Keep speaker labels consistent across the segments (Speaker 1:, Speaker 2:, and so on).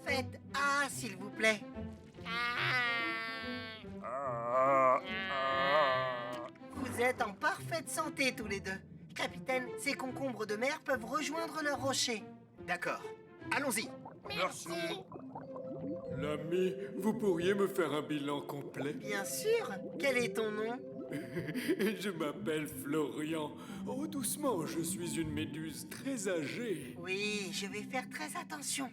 Speaker 1: Faites A, s'il vous plaît. Vous êtes en parfaite santé tous les deux. Capitaine, ces concombres de mer peuvent rejoindre leur rocher.
Speaker 2: D'accord. Allons-y.
Speaker 3: Merci. L'ami, vous pourriez me faire un bilan complet?
Speaker 1: Bien sûr. Quel est ton nom?
Speaker 3: Je m'appelle Florian. Oh, doucement, je suis une méduse très âgée.
Speaker 1: Oui, je vais faire très attention.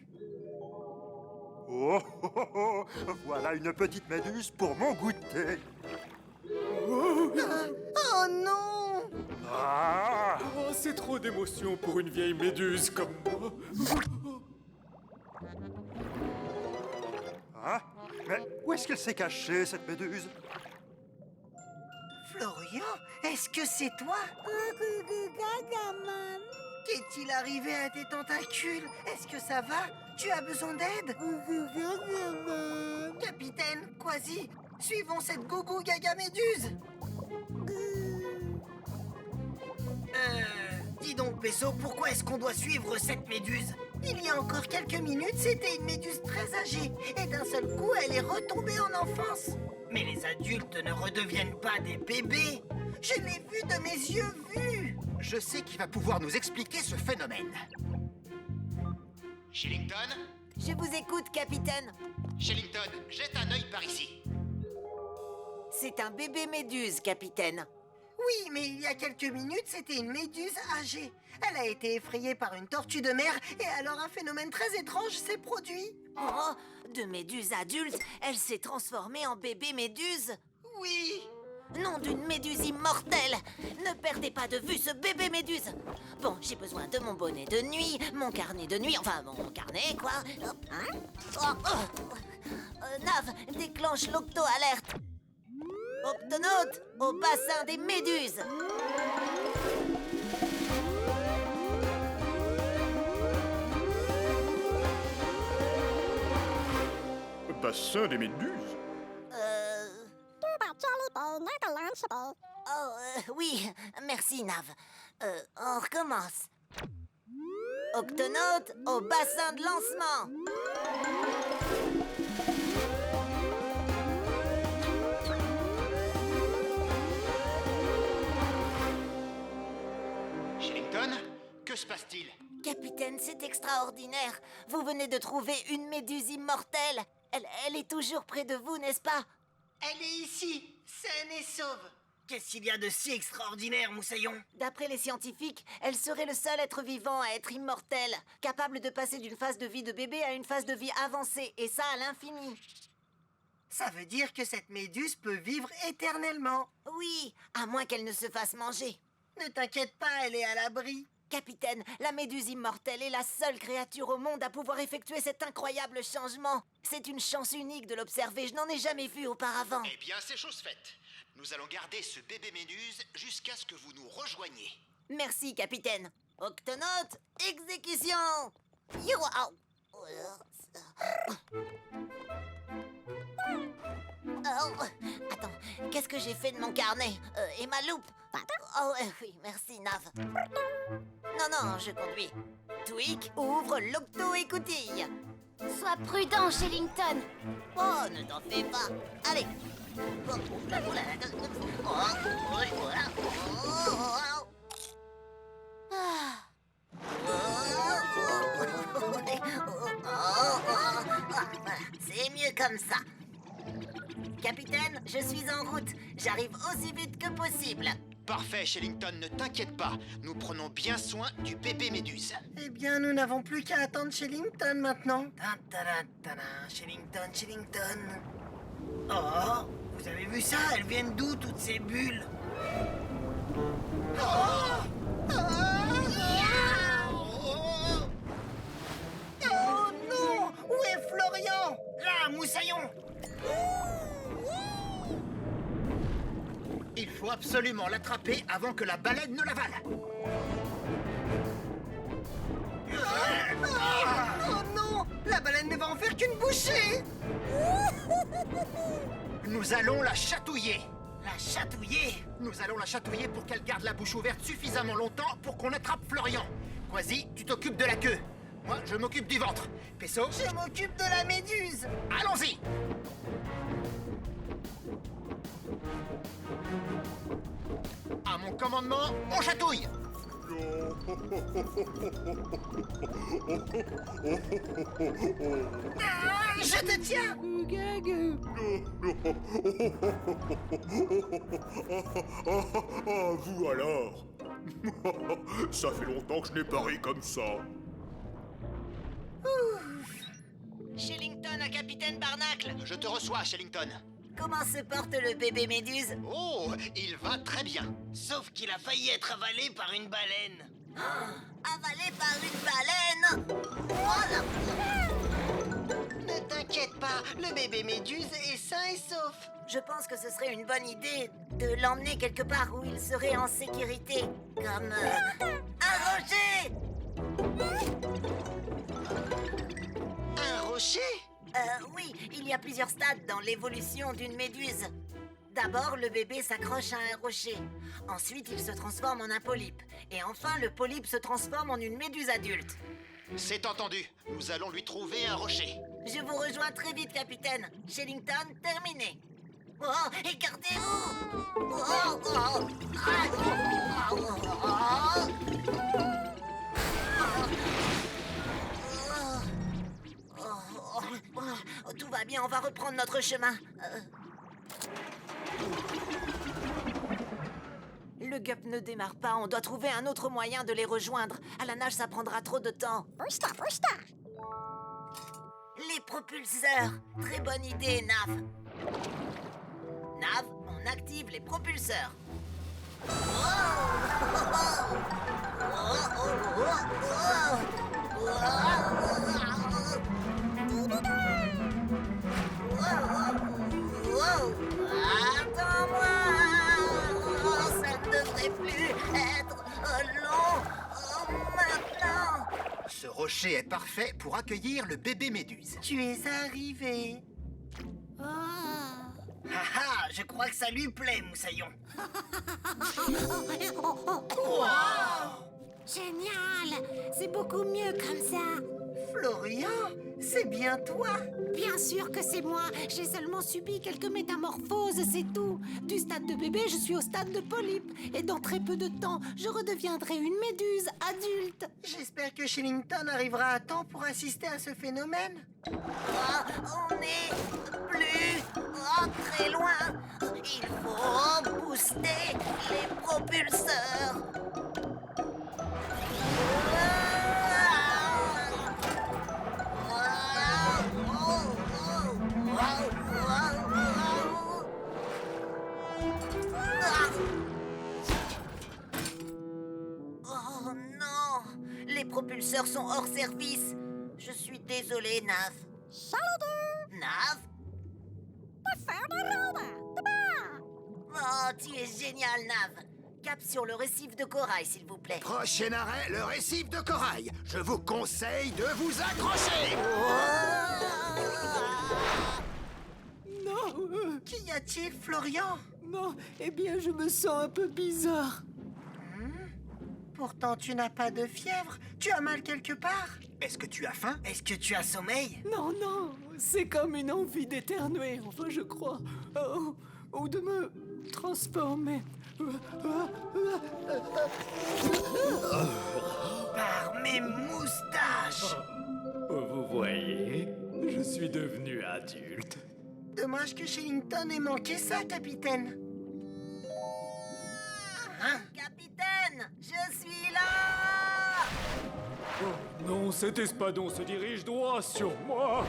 Speaker 4: Oh, oh, oh, oh, voilà une petite méduse pour mon goûter.
Speaker 1: Oh non!
Speaker 4: Ah,
Speaker 3: Oh, c'est trop d'émotion pour une vieille méduse comme moi.
Speaker 4: hein? Mais où est-ce qu'elle s'est cachée, cette méduse?
Speaker 1: Florian, est-ce que c'est toi? Qu'est-il arrivé à tes tentacules? Est-ce que ça va? Tu as besoin d'aide? Capitaine, Quasi, suivons cette gougou gaga méduse. Dis donc, Peso, pourquoi est-ce qu'on doit suivre cette méduse? Il y a encore quelques minutes, c'était une méduse très âgée. Et d'un seul coup, elle est retombée en enfance. Mais les adultes ne redeviennent pas des bébés. Je l'ai vu de mes yeux vus.
Speaker 2: Je sais qui va pouvoir nous expliquer ce phénomène. Shillington?
Speaker 5: Je vous écoute, capitaine.
Speaker 2: Shillington, jette un œil par ici.
Speaker 5: C'est un bébé méduse, capitaine.
Speaker 1: Oui, mais il y a quelques minutes, c'était une méduse âgée. Elle a été effrayée par une tortue de mer et alors un phénomène très étrange s'est produit.
Speaker 5: Oh, de méduse adulte, elle s'est transformée en bébé méduse.
Speaker 1: Oui.
Speaker 5: Nom d'une méduse immortelle. Ne perdez pas de vue ce bébé méduse. Bon, j'ai besoin de mon bonnet de nuit, mon carnet de nuit, enfin mon carnet, quoi. Hein? Nav, déclenche l'octo-alerte. Octonaute, au bassin des méduses.
Speaker 3: Bassin des méduses?
Speaker 5: Oui, merci, Nav. On recommence. Octonaute, au bassin de lancement.
Speaker 2: Shillington, que se passe-t-il?
Speaker 5: Capitaine, c'est extraordinaire. Vous venez de trouver une méduse immortelle. Elle est toujours près de vous, n'est-ce pas?
Speaker 1: Elle est ici, saine et sauve. Qu'est-ce qu'il y a de si extraordinaire, Moussaillon?
Speaker 5: D'après les scientifiques, elle serait le seul être vivant à être immortel, capable de passer d'une phase de vie de bébé à une phase de vie avancée, et ça à l'infini.
Speaker 1: Ça veut dire que cette méduse peut vivre éternellement.
Speaker 5: Oui, à moins qu'elle ne se fasse manger.
Speaker 1: Ne t'inquiète pas, elle est à l'abri.
Speaker 5: Capitaine, la méduse immortelle est la seule créature au monde à pouvoir effectuer cet incroyable changement. C'est une chance unique de l'observer, je n'en ai jamais vu auparavant.
Speaker 2: Eh bien, c'est chose faite. Nous allons garder ce bébé méduse jusqu'à ce que vous nous rejoigniez.
Speaker 5: Merci, capitaine. Octonaute, exécution. Youhou. Oh, attends, qu'est-ce que j'ai fait de mon carnet? Et ma loupe? Oh, oui, merci, Nav. Non, je conduis. Tweak, ouvre l'octo-écoutille.
Speaker 6: Sois prudent, Shillington.
Speaker 5: Oh, ne t'en fais pas. Allez. C'est mieux comme ça. Capitaine, je suis en route. J'arrive aussi vite que possible.
Speaker 2: Parfait, Shillington, ne t'inquiète pas. Nous prenons bien soin du bébé méduse.
Speaker 1: Eh bien, nous n'avons plus qu'à attendre Shillington maintenant. Shillington. Oh, vous avez vu ça? Elles viennent d'où, toutes ces bulles? Oh non! Où est Florian? Là, Moussaillon!
Speaker 2: Il faut absolument l'attraper avant que la baleine ne l'avale.
Speaker 1: Oh non! La baleine ne va en faire qu'une bouchée!
Speaker 2: Nous allons la chatouiller.
Speaker 1: La chatouiller?
Speaker 2: Nous allons la chatouiller pour qu'elle garde la bouche ouverte suffisamment longtemps pour qu'on attrape Florian. Quasi, tu t'occupes de la queue. Moi, je m'occupe du ventre. Pesso,
Speaker 1: Je m'occupe de la méduse.
Speaker 2: allons-y. À mon commandement, on chatouille.
Speaker 1: Je te tiens.
Speaker 7: Ah, vous alors? Ça fait longtemps que je n'ai pas ri comme ça.
Speaker 5: Shellington à Capitaine Barnacle.
Speaker 2: Je te reçois, Shellington.
Speaker 5: Comment se porte le bébé méduse?
Speaker 2: Oh, il va très bien.
Speaker 1: Sauf qu'il a failli être avalé par une baleine.
Speaker 5: Avalé par une baleine. Oh là.
Speaker 1: Ne t'inquiète pas, le bébé méduse est sain et sauf.
Speaker 5: Je pense que ce serait une bonne idée de l'emmener quelque part où il serait en sécurité. Comme un rocher.
Speaker 1: Un rocher?
Speaker 5: Oui, il y a plusieurs stades dans l'évolution d'une méduse. D'abord, le bébé s'accroche à un rocher. Ensuite, il se transforme en un polype. Et enfin, le polype se transforme en une méduse adulte.
Speaker 2: C'est entendu. Nous allons lui trouver un rocher.
Speaker 5: Je vous rejoins très vite, capitaine. Shellington, terminé. Oh, écartez-vous! Oh, oh, ah, oh, oh, tout va bien, on va reprendre notre chemin. Le gup ne démarre pas, on doit trouver un autre moyen de les rejoindre. À la nage, ça prendra trop de temps. Les propulseurs. Très bonne idée, Nav. Nav, on active les propulseurs. Attends-moi. Ça ne devrait plus être long maintenant.
Speaker 2: Ce rocher est parfait pour accueillir le bébé méduse.
Speaker 1: Tu es arrivé. Haha, je crois que ça lui plaît, Moussaillon.
Speaker 8: Génial! C'est beaucoup mieux comme ça.
Speaker 1: Florian, c'est bien toi.
Speaker 8: Bien sûr que c'est moi. J'ai seulement subi quelques métamorphoses, c'est tout. Du stade de bébé, je suis au stade de polype. Et dans très peu de temps, je redeviendrai une méduse adulte.
Speaker 1: J'espère que Shellington arrivera à temps pour assister à ce phénomène.
Speaker 5: On est plus très loin. Il faut booster les propulseurs. Oh non! Les propulseurs sont hors service. Je suis désolé, Nav. Nav? Oh, tu es génial, Nav. Cap sur le récif de corail, s'il vous plaît.
Speaker 2: Prochain arrêt, le récif de corail. Je vous conseille de vous accrocher.
Speaker 3: Non,
Speaker 1: Qu'y a-t-il, Florian?
Speaker 3: non, eh bien, je me sens un peu bizarre.
Speaker 1: Pourtant, tu n'as pas de fièvre. Tu as mal quelque part.
Speaker 2: Est-ce que tu as faim?
Speaker 1: Est-ce que tu as sommeil?
Speaker 3: Non, non, c'est comme une envie d'éternuer, enfin, je crois. Ou de me transformer.
Speaker 1: Par mes moustaches.
Speaker 3: Vous voyez, je suis devenu adulte.
Speaker 1: Dommage que Shellington ait manqué ça, capitaine. Hein?
Speaker 5: Capitaine, je suis là!
Speaker 3: Oh non, cet espadon se dirige droit sur moi.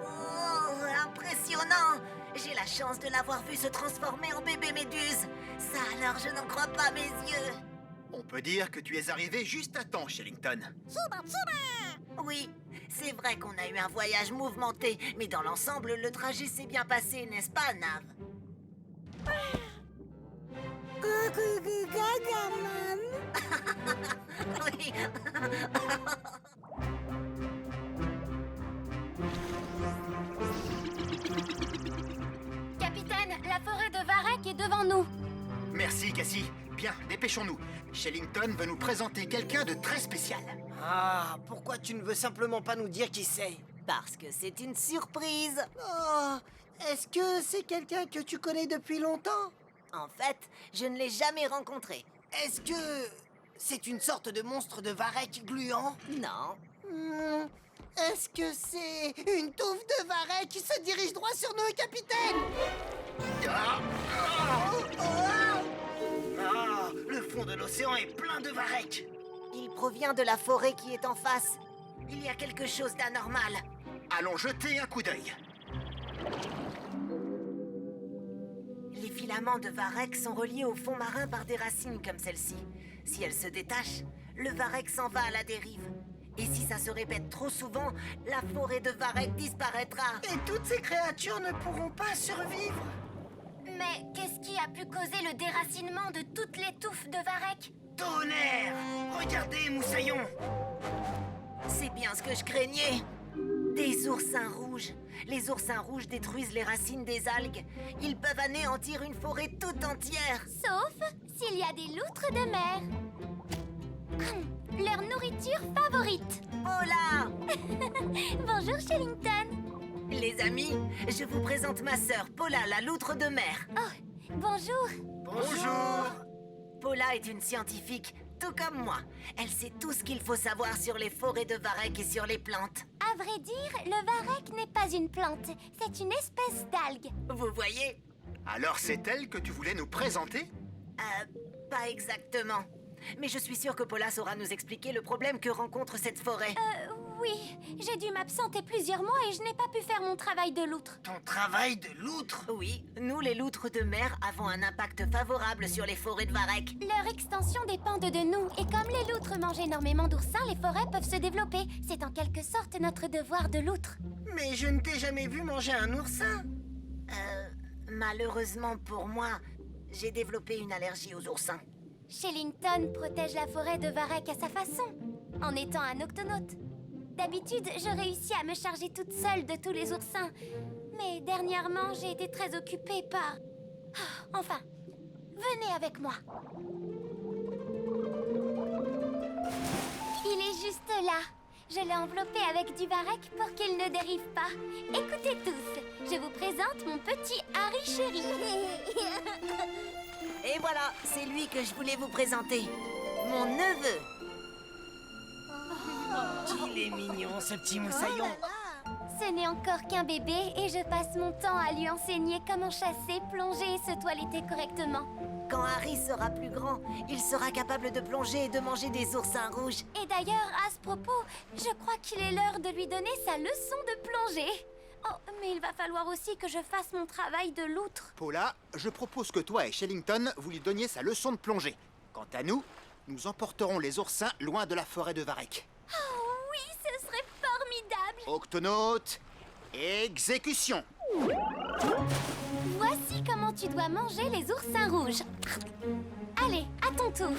Speaker 5: Oh, impressionnant! J'ai la chance de l'avoir vu se transformer en bébé méduse. Ça alors, je n'en crois pas mes yeux.
Speaker 2: On peut dire que tu es arrivé juste à temps, Shellington.
Speaker 5: Oui, c'est vrai qu'on a eu un voyage mouvementé, mais dans l'ensemble, le trajet s'est bien passé, n'est-ce pas, Nav? Oui.
Speaker 6: capitaine, la forêt de Varek est devant nous.
Speaker 2: Merci, Cassie. Bien, dépêchons-nous. Shellington veut nous présenter quelqu'un de très spécial.
Speaker 1: Ah, pourquoi tu ne veux simplement pas nous dire qui c'est?
Speaker 5: Parce que c'est une surprise.
Speaker 1: Oh, est-ce que c'est quelqu'un que tu connais depuis longtemps?
Speaker 5: En fait, je ne l'ai jamais rencontré.
Speaker 1: Est-ce que c'est une sorte de monstre de Varek gluant?
Speaker 5: Non.
Speaker 1: Est-ce que c'est une touffe de Varek qui se dirige droit sur nous, capitaine? Le fond de l'océan est plein de Varek.
Speaker 5: Il provient de la forêt qui est en face. Il y a quelque chose d'anormal.
Speaker 2: Allons jeter un coup d'œil.
Speaker 5: Les filaments de Varek sont reliés au fond marin par des racines comme celle-ci. Si elles se détachent, le Varek s'en va à la dérive. Et si ça se répète trop souvent, la forêt de Varek disparaîtra.
Speaker 1: Et toutes ces créatures ne pourront pas survivre.
Speaker 6: Mais qu'est-ce qui a pu causer le déracinement de toutes les touffes de Varek?
Speaker 1: Tonnerre! Regardez, Moussaillon!
Speaker 5: C'est bien ce que je craignais. Des oursins rouges. Les oursins rouges détruisent les racines des algues. Ils peuvent anéantir une forêt toute entière.
Speaker 6: Sauf s'il y a des loutres de mer. Leur nourriture favorite.
Speaker 5: Hola!
Speaker 6: Bonjour, Shellington.
Speaker 5: Les amis, je vous présente ma sœur, Paula, la loutre de mer.
Speaker 6: Oh, bonjour.
Speaker 1: Bonjour!
Speaker 5: Paula est une scientifique, tout comme moi. Elle sait tout ce qu'il faut savoir sur les forêts de Varek et sur les plantes.
Speaker 6: À vrai dire, le Varek n'est pas une plante. C'est une espèce d'algue.
Speaker 5: Vous voyez?
Speaker 2: Alors c'est elle que tu voulais nous présenter?
Speaker 5: Pas exactement. Mais je suis sûre que Paula saura nous expliquer le problème que rencontre cette forêt.
Speaker 6: Oui, j'ai dû m'absenter plusieurs mois et je n'ai pas pu faire mon travail de loutre.
Speaker 1: Ton travail de loutre?
Speaker 5: Oui, nous les loutres de mer avons un impact favorable sur les forêts de Varek.
Speaker 6: Leur extension dépend de nous, et comme les loutres mangent énormément d'oursins, les forêts peuvent se développer. C'est en quelque sorte notre devoir de loutre.
Speaker 1: Mais je ne t'ai jamais vu manger un oursin.
Speaker 5: Malheureusement pour moi, j'ai développé une allergie aux oursins.
Speaker 6: Shellington protège la forêt de Varek à sa façon, en étant un octonaute. D'habitude, je réussis à me charger toute seule de tous les oursins. Mais dernièrement, j'ai été très occupée par... Enfin, venez avec moi. Il est juste là. Je l'ai enveloppé avec du Varek pour qu'il ne dérive pas. Écoutez tous, je vous présente mon petit Harry chéri.
Speaker 5: Et voilà, c'est lui que je voulais vous présenter. Mon neveu.
Speaker 1: Qu'il est mignon, ce petit Moussaillon.
Speaker 6: Ce n'est encore qu'un bébé et je passe mon temps à lui enseigner comment chasser, plonger et se toiletter correctement.
Speaker 5: Quand Harry sera plus grand, il sera capable de plonger et de manger des oursins rouges.
Speaker 6: Et d'ailleurs, à ce propos, je crois qu'il est l'heure de lui donner sa leçon de plongée. Oh, mais il va falloir aussi que je fasse mon travail de loutre.
Speaker 2: Paula, je propose que toi et Shellington, vous lui donniez sa leçon de plongée. Quant à nous, nous emporterons les oursins loin de la forêt de Varek.
Speaker 6: Oh oui, ce serait formidable.
Speaker 2: Octonaute, exécution!
Speaker 6: Voici comment tu dois manger les oursins rouges. Allez, à ton tour.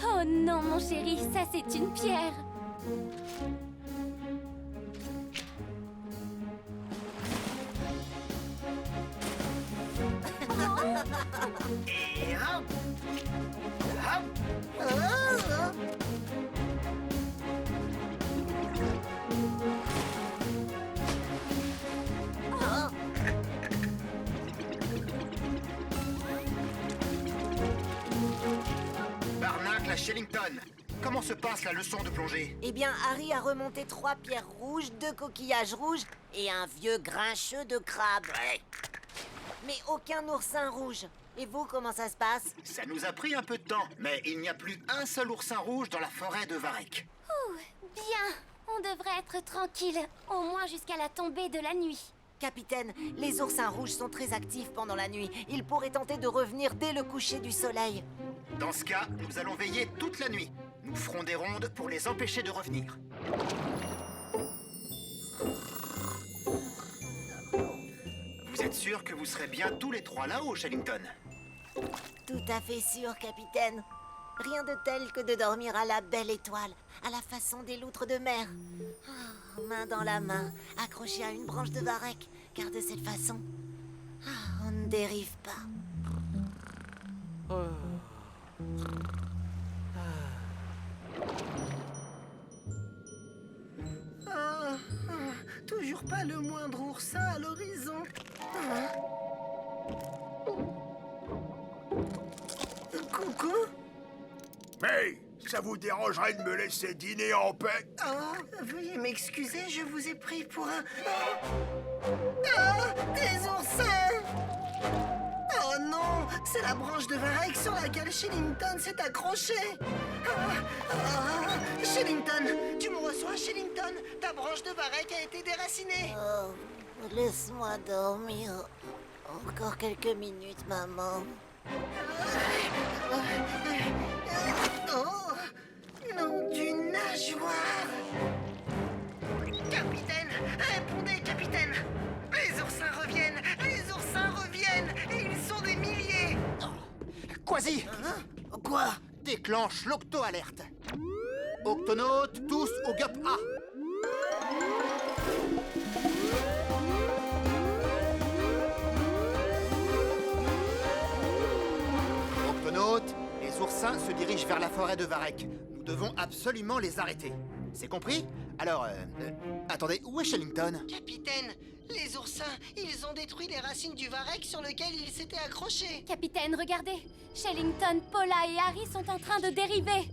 Speaker 6: Oh non, mon chéri, ça c'est une pierre.
Speaker 1: Et hop! Hop!
Speaker 2: Barnacle à Shellington, comment se passe la leçon de plongée?
Speaker 5: Eh bien, Harry a remonté 3 pierres rouges, 2 coquillages rouges et un vieux grincheux de crabe.
Speaker 2: Ouais,
Speaker 5: Mais aucun oursin rouge. Et vous, comment ça se passe?
Speaker 2: ça nous a pris un peu de temps, mais il n'y a plus un seul oursin rouge dans la forêt de Varek.
Speaker 6: Ouh, bien. On devrait être tranquille, au moins jusqu'à la tombée de la nuit.
Speaker 5: Capitaine, les oursins rouges sont très actifs pendant la nuit. Ils pourraient tenter de revenir dès le coucher du soleil.
Speaker 2: Dans ce cas, nous allons veiller toute la nuit. Nous ferons des rondes pour les empêcher de revenir. Vous êtes sûr que vous serez bien tous les trois là-haut, Shellington?
Speaker 5: Tout à fait sûr, capitaine. Rien de tel que de dormir à la belle étoile, à la façon des loutres de mer. Ah, main dans la main, accrochée à une branche de varech, car de cette façon, on ne dérive pas.
Speaker 1: Toujours pas le moindre oursin à l'horizon. Coucou.
Speaker 7: Mais ça vous dérangerait de me laisser dîner en paix?
Speaker 1: Oh, veuillez m'excuser, je vous ai pris pour un... des oursins! Oh non, c'est la branche de varech sur laquelle Shellington s'est accroché. Shellington, tu me reçois, Shellington? Ta branche de varech a été déracinée.
Speaker 5: Oh, laisse-moi dormir. Encore quelques minutes, maman.
Speaker 1: Oh, nom d'une nageoire! Capitaine, répondez, capitaine! Les oursins reviennent! Les oursins reviennent! Et ils sont des milliers!
Speaker 2: Quasi,
Speaker 1: Quoi?
Speaker 2: déclenche l'octo-alerte. Octonautes, tous au GUP A. Octonautes, les oursins se dirigent vers la forêt de Varech. Nous devons absolument les arrêter. C'est compris? Alors, attendez, où est Shellington?
Speaker 1: Capitaine, les oursins, ils ont détruit les racines du varech sur lequel ils s'étaient accrochés.
Speaker 6: Capitaine, regardez. Shellington, Paula et Harry sont en train de dériver.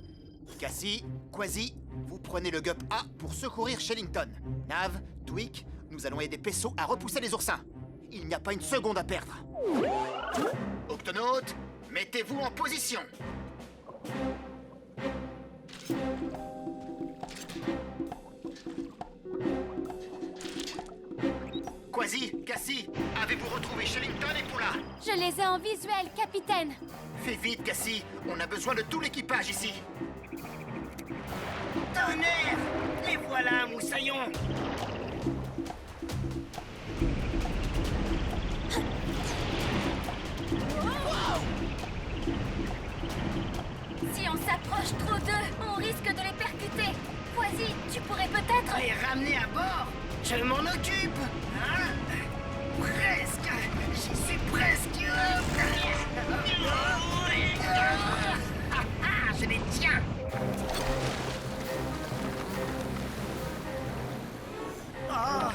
Speaker 2: Cassie, Quasi, vous prenez le GUP A pour secourir Shellington. Nav, Tweak, nous allons aider Pesso à repousser les oursins. Il n'y a pas une seconde à perdre. Octonautes, mettez-vous en position. Quasi, Cassie, avez-vous retrouvé Shellington et Paula?
Speaker 6: Je les ai en visuel, capitaine.
Speaker 2: Fais vite, Cassie, on a besoin de tout l'équipage ici.
Speaker 1: Tonnerre! Les voilà, moussaillons!
Speaker 6: Si on s'approche trop d'eux, on risque de les percuter. Quasi, tu pourrais peut-être...
Speaker 1: Les ramener à bord? Je m'en occupe! Hein? Presque! J'y suis presque! Je les tiens! Oh!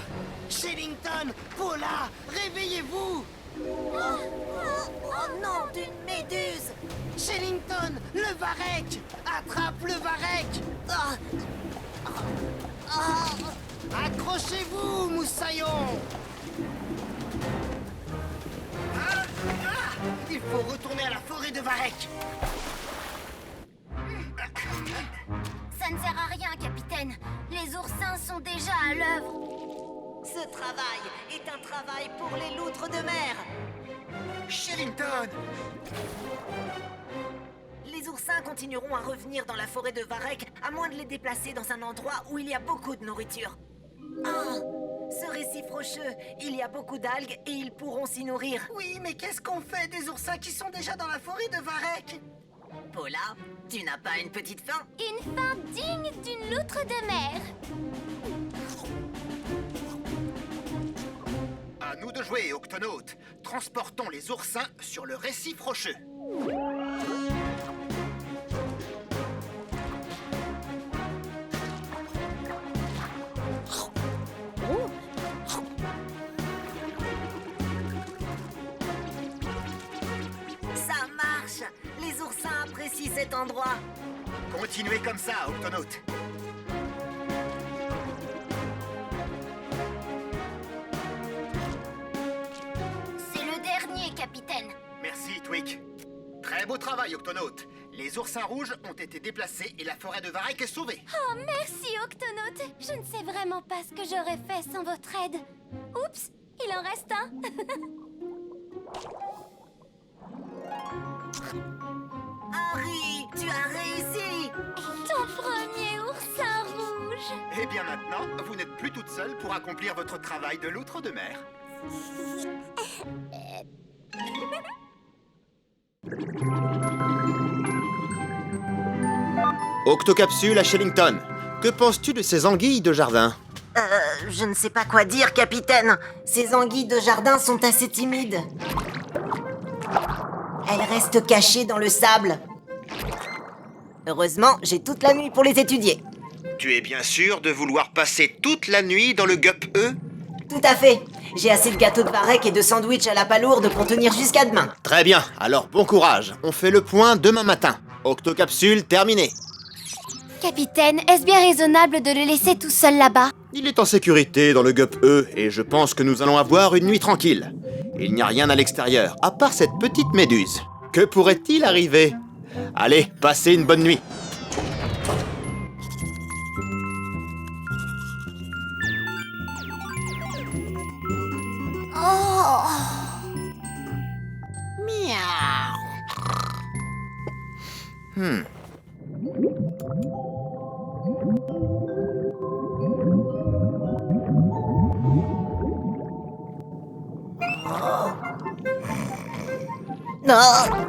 Speaker 1: Shellington! Paula! Réveillez-vous!
Speaker 5: Oh non, d'une méduse!
Speaker 1: Shellington! Le varech! Attrape le varech! Accrochez-vous, moussaillons! Il faut retourner à la forêt de varech!
Speaker 6: Ça ne sert à rien, capitaine. Les oursins sont déjà à l'œuvre.
Speaker 5: Ce travail est un travail pour les loutres de mer.
Speaker 2: Shellington!
Speaker 5: Les oursins continueront à revenir dans la forêt de varech, à moins de les déplacer dans un endroit où il y a beaucoup de nourriture. Ce récif rocheux, il y a beaucoup d'algues et ils pourront s'y nourrir.
Speaker 1: Oui, mais qu'est-ce qu'on fait des oursins qui sont déjà dans la forêt de varech?
Speaker 5: Paula, tu n'as pas une petite faim?
Speaker 6: Une fin digne d'une loutre de mer.
Speaker 2: À nous de jouer, Octonautes. Transportons les oursins sur le récif rocheux.
Speaker 5: Ça marche! Les oursins apprécient cet endroit.
Speaker 2: Continuez comme ça, Octonautes.
Speaker 6: C'est le dernier, capitaine.
Speaker 2: Merci, Tweak. Très beau travail, Octonautes. Les oursins rouges ont été déplacés et la forêt de Varech est sauvée.
Speaker 6: Oh, merci, Octonautes. Je ne sais vraiment pas ce que j'aurais fait sans votre aide. Oups, il en reste un.
Speaker 5: Harry, tu as réussi!
Speaker 6: Ton premier oursin rouge.
Speaker 2: Et bien maintenant, vous n'êtes plus toute seule pour accomplir votre travail de loutre de mer. Octocapsule à Shellington. Que penses-tu de ces anguilles de jardin?
Speaker 5: Je ne sais pas quoi dire, capitaine. Ces anguilles de jardin sont assez timides. Elles restent cachées dans le sable. Heureusement, j'ai toute la nuit pour les étudier.
Speaker 2: Tu es bien sûr de vouloir passer toute la nuit dans le GUP-E?
Speaker 5: Tout à fait. J'ai assez de gâteaux de varech et de sandwichs à la palourde pour tenir jusqu'à demain.
Speaker 2: Très bien, alors bon courage. On fait le point demain matin. Octocapsule terminée.
Speaker 6: Capitaine, est-ce bien raisonnable de le laisser tout seul là-bas?
Speaker 2: Il est en sécurité dans le GUP-E et je pense que nous allons avoir une nuit tranquille. Il n'y a rien à l'extérieur, à part cette petite méduse. Que pourrait-il arriver? Allez, passez une bonne nuit.
Speaker 5: Non.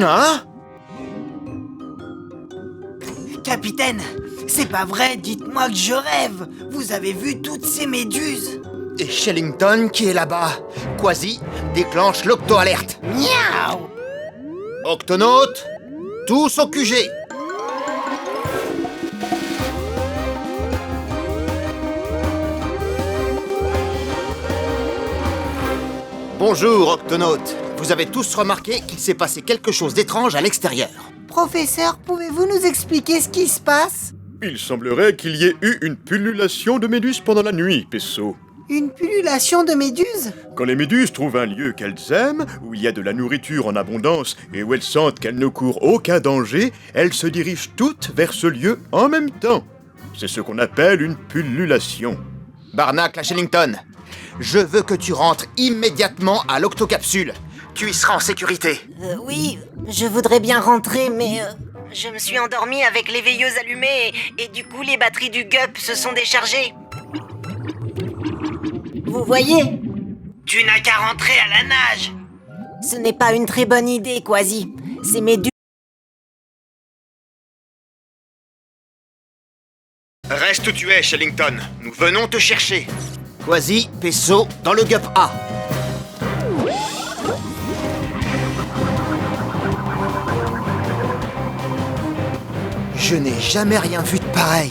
Speaker 2: Hein?
Speaker 1: Capitaine, c'est pas vrai, dites-moi que je rêve. Vous avez vu toutes ces méduses?
Speaker 2: Et Shellington qui est là-bas. Quasi déclenche l'octo-alerte.
Speaker 1: Miaou!
Speaker 2: Octonautes, tous au QG. Bonjour, Octonautes. Vous avez tous remarqué qu'il s'est passé quelque chose d'étrange à l'extérieur.
Speaker 8: Professeur, pouvez-vous nous expliquer ce qui se passe?
Speaker 7: Il semblerait qu'il y ait eu une pullulation de méduses pendant la nuit, Pesso.
Speaker 8: Une pullulation de méduses?
Speaker 7: Quand les méduses trouvent un lieu qu'elles aiment, où il y a de la nourriture en abondance et où elles sentent qu'elles ne courent aucun danger, elles se dirigent toutes vers ce lieu en même temps. C'est ce qu'on appelle une pullulation.
Speaker 2: Barnacle à Shellington, je veux que tu rentres immédiatement à l'octocapsule. Tu y seras en sécurité.
Speaker 5: Oui, je voudrais bien rentrer, mais je me suis endormie avec les veilleuses allumées et du coup les batteries du GUP se sont déchargées. Vous voyez?
Speaker 1: Tu n'as qu'à rentrer à la nage.
Speaker 5: Ce n'est pas une très bonne idée, Quasi. Ces méduses...
Speaker 2: Reste où tu es, Shellington. Nous venons te chercher. Quasi, Pesso, dans le GUP-A. Je n'ai jamais rien vu de pareil.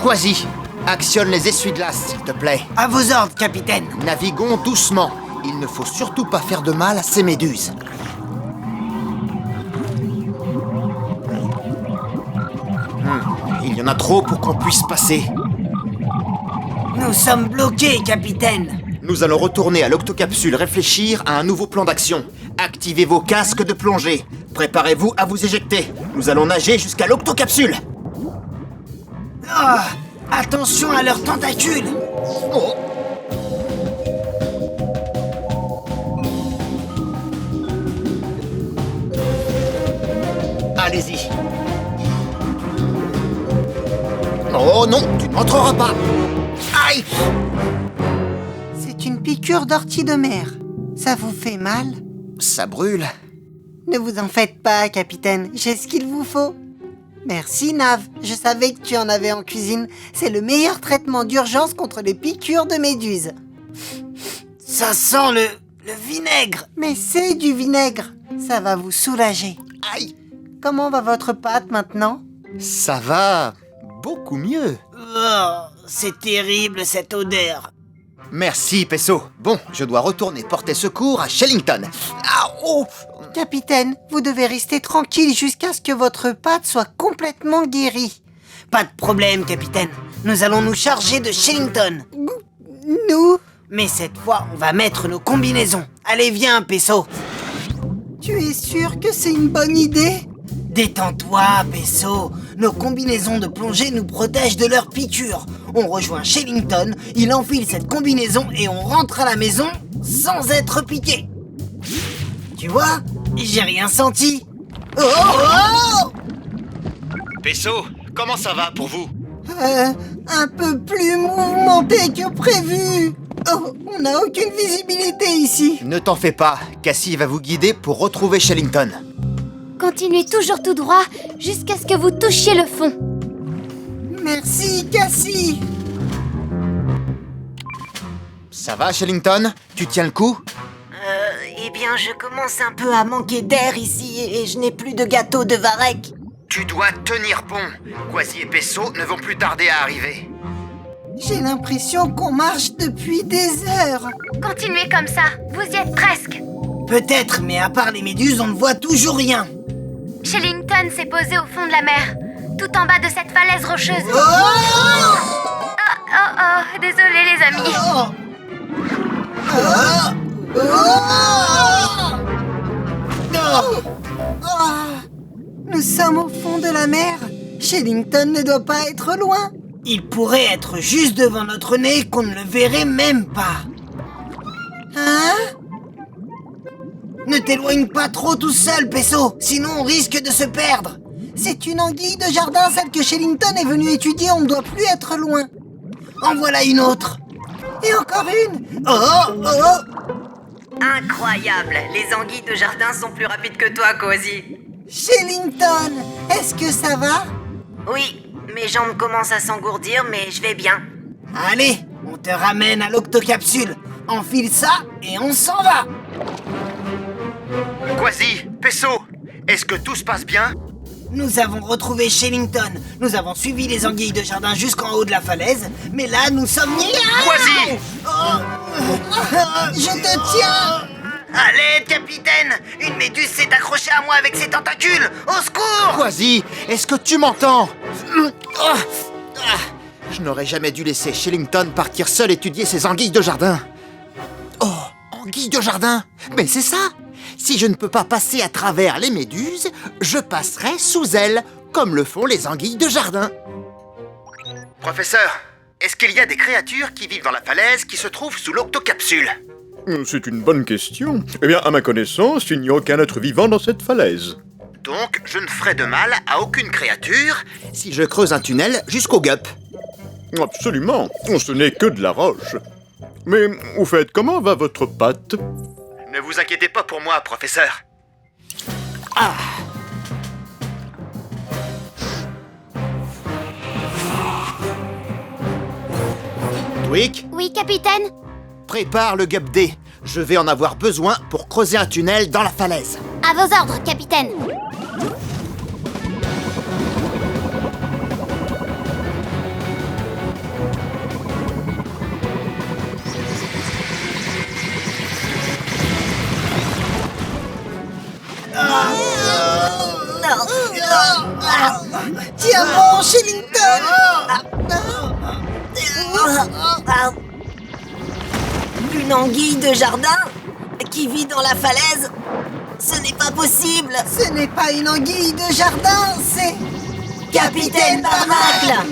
Speaker 2: Quasi, actionne les essuie-glaces, s'il te plaît.
Speaker 1: À vos ordres, capitaine.
Speaker 2: Naviguons doucement. Il ne faut surtout pas faire de mal à ces méduses. Il y en a trop pour qu'on puisse passer.
Speaker 1: Nous sommes bloqués, capitaine.
Speaker 2: Nous allons retourner à l'octocapsule réfléchir à un nouveau plan d'action. Activez vos casques de plongée. Préparez-vous à vous éjecter. Nous allons nager jusqu'à l'octocapsule.
Speaker 1: Oh, attention à leurs tentacules.
Speaker 2: Oh. Allez-y. Oh non, tu n'entreras pas. Aïe!
Speaker 8: C'est une piqûre d'ortie de mer. Ça vous fait mal?
Speaker 2: Ça brûle.
Speaker 8: Ne vous en faites pas, capitaine. J'ai ce qu'il vous faut. Merci, Nav. Je savais que tu en avais en cuisine. C'est le meilleur traitement d'urgence contre les piqûres de méduses.
Speaker 1: Ça sent le vinaigre.
Speaker 8: Mais c'est du vinaigre. Ça va vous soulager.
Speaker 2: Aïe!
Speaker 8: Comment va votre pâte maintenant?
Speaker 2: Ça va beaucoup mieux.
Speaker 1: Oh, c'est terrible cette odeur.
Speaker 2: Merci, Pesso. Bon, je dois retourner porter secours à Shellington. Ah, oh!
Speaker 8: Capitaine, vous devez rester tranquille jusqu'à ce que votre pâte soit complètement guérie.
Speaker 1: Pas de problème, capitaine. Nous allons nous charger de Shellington.
Speaker 8: Nous?
Speaker 1: Mais cette fois, on va mettre nos combinaisons. Allez, viens, Pesso.
Speaker 8: Tu es sûr que c'est une bonne idée?
Speaker 1: Détends-toi, Pesso. Nos combinaisons de plongée nous protègent de leurs piqûres. On rejoint Shellington, il enfile cette combinaison et on rentre à la maison sans être piqué. Tu vois, J'ai rien senti. Oh, oh
Speaker 2: Peso, comment ça va pour vous?
Speaker 1: Un peu plus mouvementé que prévu. Oh, on n'a aucune visibilité ici.
Speaker 2: Ne t'en fais pas, Cassie va vous guider pour retrouver Shellington.
Speaker 6: Continuez toujours tout droit jusqu'à ce que vous touchiez le fond.
Speaker 1: Merci, Cassie.
Speaker 2: Ça va, Shellington? Tu tiens le coup?
Speaker 5: Eh bien, je commence un peu à manquer d'air ici et je n'ai plus de gâteau de Varek.
Speaker 2: Tu dois tenir bon. Quasi et Peso ne vont plus tarder à arriver.
Speaker 1: J'ai l'impression qu'on marche depuis des heures.
Speaker 6: Continuez comme ça, vous y êtes presque.
Speaker 1: Peut-être, mais à part les méduses, on ne voit toujours rien.
Speaker 6: Shellington s'est posé au fond de la mer, tout en bas de cette falaise rocheuse. Oh, désolé les amis.
Speaker 1: Nous sommes au fond de la mer. Shellington ne doit pas être loin. Il pourrait être juste devant notre nez qu'on ne le verrait même pas. Hein? Ne t'éloigne pas trop tout seul, Peso, sinon on risque de se perdre. C'est une anguille de jardin, celle que Shellington est venu étudier, on ne doit plus être loin. En voilà une autre. Et encore une.
Speaker 5: Incroyable, les anguilles de jardin sont plus rapides que toi, Cozy.
Speaker 1: Shellington, est-ce que ça va?
Speaker 5: Oui, mes jambes commencent à s'engourdir, mais je vais bien.
Speaker 1: Allez, on te ramène à l'octocapsule. Enfile ça et on s'en va.
Speaker 2: Quasi, Peso, est-ce que tout se passe bien?
Speaker 1: Nous avons retrouvé Shellington. Nous avons suivi les anguilles de jardin jusqu'en haut de la falaise. Mais là, nous sommes...
Speaker 2: Quasi!
Speaker 1: Je te tiens!
Speaker 2: À l'aide, capitaine! Une méduse s'est accrochée à moi avec ses tentacules! Au secours! Quasi, est-ce que tu m'entends? Je n'aurais jamais dû laisser Shellington partir seul étudier ses anguilles de jardin. Oh, anguilles de jardin? Mais c'est ça! Si je ne peux pas passer à travers les méduses, je passerai sous elles, comme le font les anguilles de jardin. Professeur, est-ce qu'il y a des créatures qui vivent dans la falaise qui se trouvent sous l'octocapsule?
Speaker 7: C'est une bonne question. Eh bien, à ma connaissance, il n'y a aucun être vivant dans cette falaise.
Speaker 2: Donc, je ne ferai de mal à aucune créature si je creuse un tunnel jusqu'au gup.
Speaker 7: Absolument. Ce n'est que de la roche. Mais, au fait, comment va votre patte?
Speaker 2: Ne vous inquiétez pas pour moi, professeur. Tweak,
Speaker 6: Oui, capitaine?
Speaker 2: prépare le gup D. Je vais en avoir besoin pour creuser un tunnel dans la falaise.
Speaker 6: À vos ordres, capitaine.
Speaker 1: Tiens bon, Shellington!
Speaker 5: Une anguille de jardin qui vit dans la falaise? Ce n'est pas possible!
Speaker 1: Ce n'est pas une anguille de jardin, c'est...
Speaker 5: Capitaine Barnacle!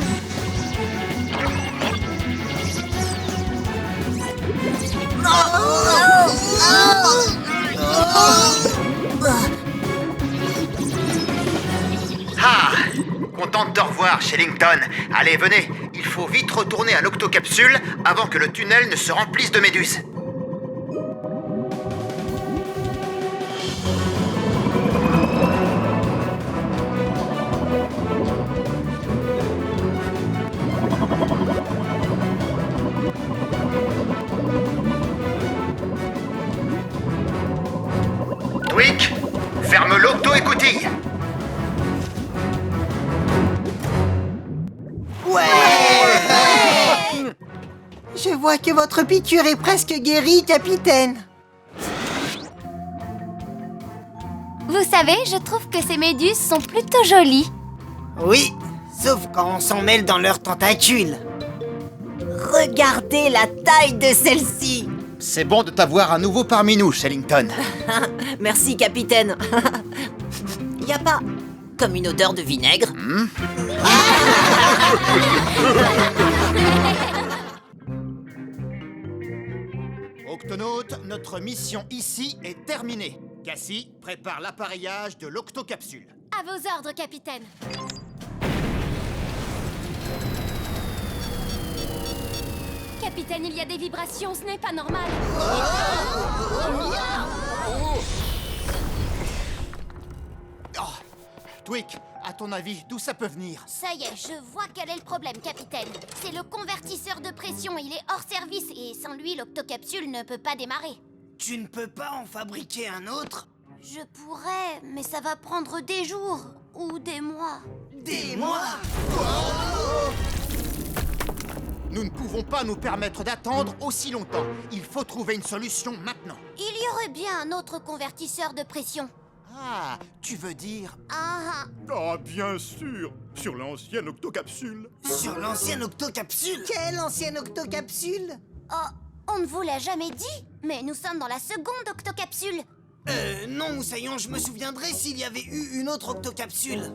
Speaker 2: Ah! Content de te revoir, Shellington. Allez, venez. Il faut vite retourner à l'octocapsule avant que le tunnel ne se remplisse de méduses. Tweak, ferme l'octo-écoutille.
Speaker 1: Je vois que votre piqûre est presque guérie, capitaine.
Speaker 6: Vous savez, je trouve que ces méduses sont plutôt jolies.
Speaker 1: Oui, sauf quand on s'en mêle dans leurs tentacules.
Speaker 5: Regardez la taille de celle-ci!
Speaker 2: C'est bon de t'avoir à nouveau parmi nous, Shellington.
Speaker 5: Merci, capitaine. Y a pas comme une odeur de vinaigre?
Speaker 2: Octonautes, notre mission ici est terminée. Cassie, prépare l'appareillage de l'octocapsule.
Speaker 6: À vos ordres, capitaine. Capitaine, il y a des vibrations, ce n'est pas normal.
Speaker 2: Oh, Tweak, à ton avis, d'où ça peut venir?
Speaker 6: Ça y est, je vois quel est le problème, capitaine. C'est le convertisseur de pression, il est hors service et sans lui, l'octocapsule ne peut pas démarrer.
Speaker 1: Tu ne peux pas en fabriquer un autre?
Speaker 6: Je pourrais, mais ça va prendre des jours ou des mois.
Speaker 1: Des mois?
Speaker 2: Nous ne pouvons pas nous permettre d'attendre aussi longtemps. Il faut trouver une solution maintenant.
Speaker 6: Il y aurait bien un autre convertisseur de pression.
Speaker 2: Ah, tu veux dire...
Speaker 6: Ah,
Speaker 7: Ah, bien sûr, sur l'ancienne octocapsule.
Speaker 1: Sur l'ancienne octocapsule? Quelle ancienne octocapsule?
Speaker 6: oh, on ne vous l'a jamais dit, mais nous sommes dans la seconde octocapsule.
Speaker 1: Non, Moussaillon, je me souviendrai s'il y avait eu une autre octocapsule.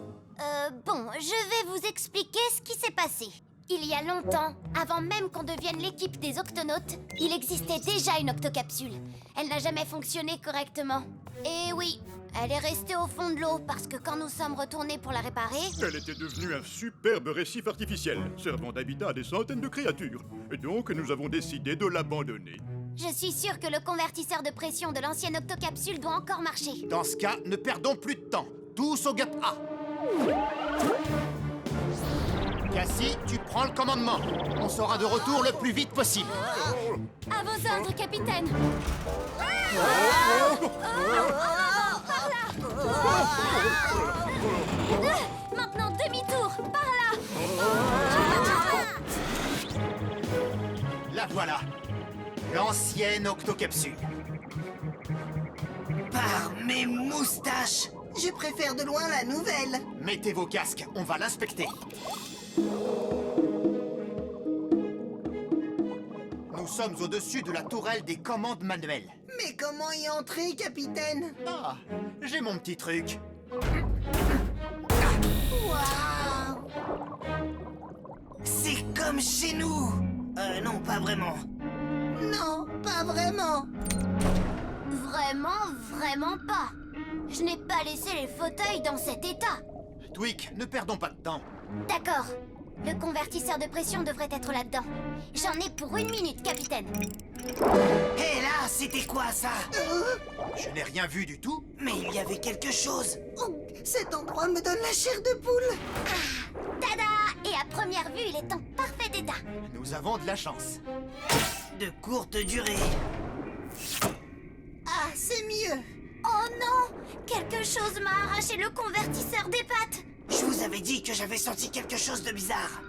Speaker 6: Bon, je vais vous expliquer ce qui s'est passé. Il y a longtemps, avant même qu'on devienne l'équipe des octonautes, il existait déjà une octocapsule. Elle n'a jamais fonctionné correctement. Et oui, elle est restée au fond de l'eau parce que quand nous sommes retournés pour la réparer...
Speaker 7: Elle était devenue un superbe récif artificiel, servant d'habitat à des centaines de créatures. Et donc, nous avons décidé de l'abandonner.
Speaker 6: Je suis sûre que le convertisseur de pression de l'ancienne octocapsule doit encore marcher.
Speaker 2: Dans ce cas, ne perdons plus de temps. Tous au gap A. Cassie, tu prends le commandement. On sera de retour le plus vite possible.
Speaker 6: À vos ordres, capitaine. Maintenant, demi-tour, par là.
Speaker 2: La voilà. L'ancienne octocapsule.
Speaker 1: Par mes moustaches! Je préfère de loin la nouvelle.
Speaker 2: Mettez vos casques, on va l'inspecter. Nous sommes au-dessus de la tourelle des commandes manuelles.
Speaker 1: Mais comment y entrer, capitaine?
Speaker 2: Ah, j'ai mon petit truc.
Speaker 1: Waouh! C'est comme chez nous! Non, pas vraiment. Non, pas vraiment.
Speaker 6: Vraiment pas. Je n'ai pas laissé les fauteuils dans cet état.
Speaker 2: Tweak, ne perdons pas de temps.
Speaker 6: D'accord. Le convertisseur de pression devrait être là-dedans. J'en ai pour 1 minute, capitaine.
Speaker 1: Hé là, c'était quoi ça?
Speaker 2: Je n'ai rien vu du tout.
Speaker 1: Mais il y avait quelque chose. Oh, cet endroit me donne la chair de poule.
Speaker 6: Tada! Et à première vue, il est en parfait état.
Speaker 2: Nous avons de la chance.
Speaker 1: De courte durée. Ah, c'est mieux.
Speaker 6: Oh non! Quelque chose m'a arraché le convertisseur des pattes.
Speaker 1: Je vous avais dit que j'avais senti quelque chose de bizarre.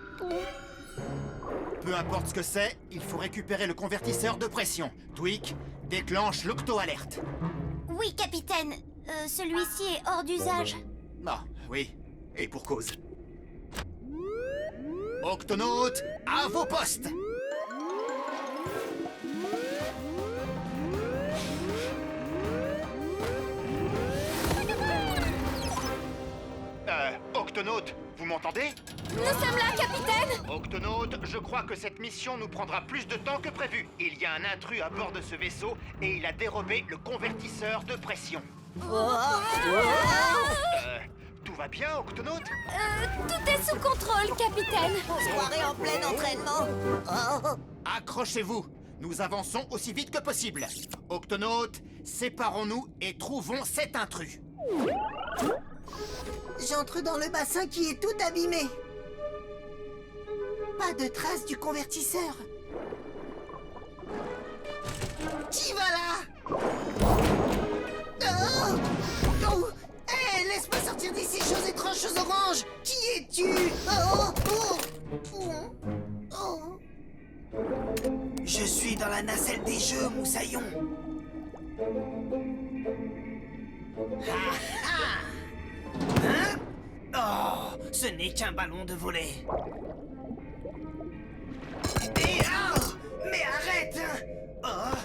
Speaker 2: Peu importe ce que c'est, il faut récupérer le convertisseur de pression. Tweak, déclenche l'octo-alerte.
Speaker 6: Oui, capitaine. Celui-ci est hors d'usage.
Speaker 2: Ah, oui, et pour cause. Octonautes, à vos postes! Octonautes, vous m'entendez?
Speaker 6: Nous sommes là, capitaine!
Speaker 2: Octonautes, je crois que cette mission nous prendra plus de temps que prévu. Il y a un intrus à bord de ce vaisseau et il a dérobé le convertisseur de pression. Tout va bien, Octonautes?
Speaker 6: Tout est sous contrôle, capitaine.
Speaker 5: On se croirait en plein entraînement. Oh.
Speaker 2: Accrochez-vous, nous avançons aussi vite que possible. Octonautes, séparons-nous et trouvons cet intrus.
Speaker 1: J'entre dans le bassin qui est tout abîmé. Pas de trace du convertisseur. Qui va là? Oh! Oh! Hé, laisse-moi sortir d'ici, chose étrange, chose orange! Qui es-tu? Oh! Oh! Oh! Je suis dans la nacelle des jeux, Moussaillon. Ah ah! Hein? Oh, ce n'est qu'un ballon de volée. Et oh, mais arrête! Oh,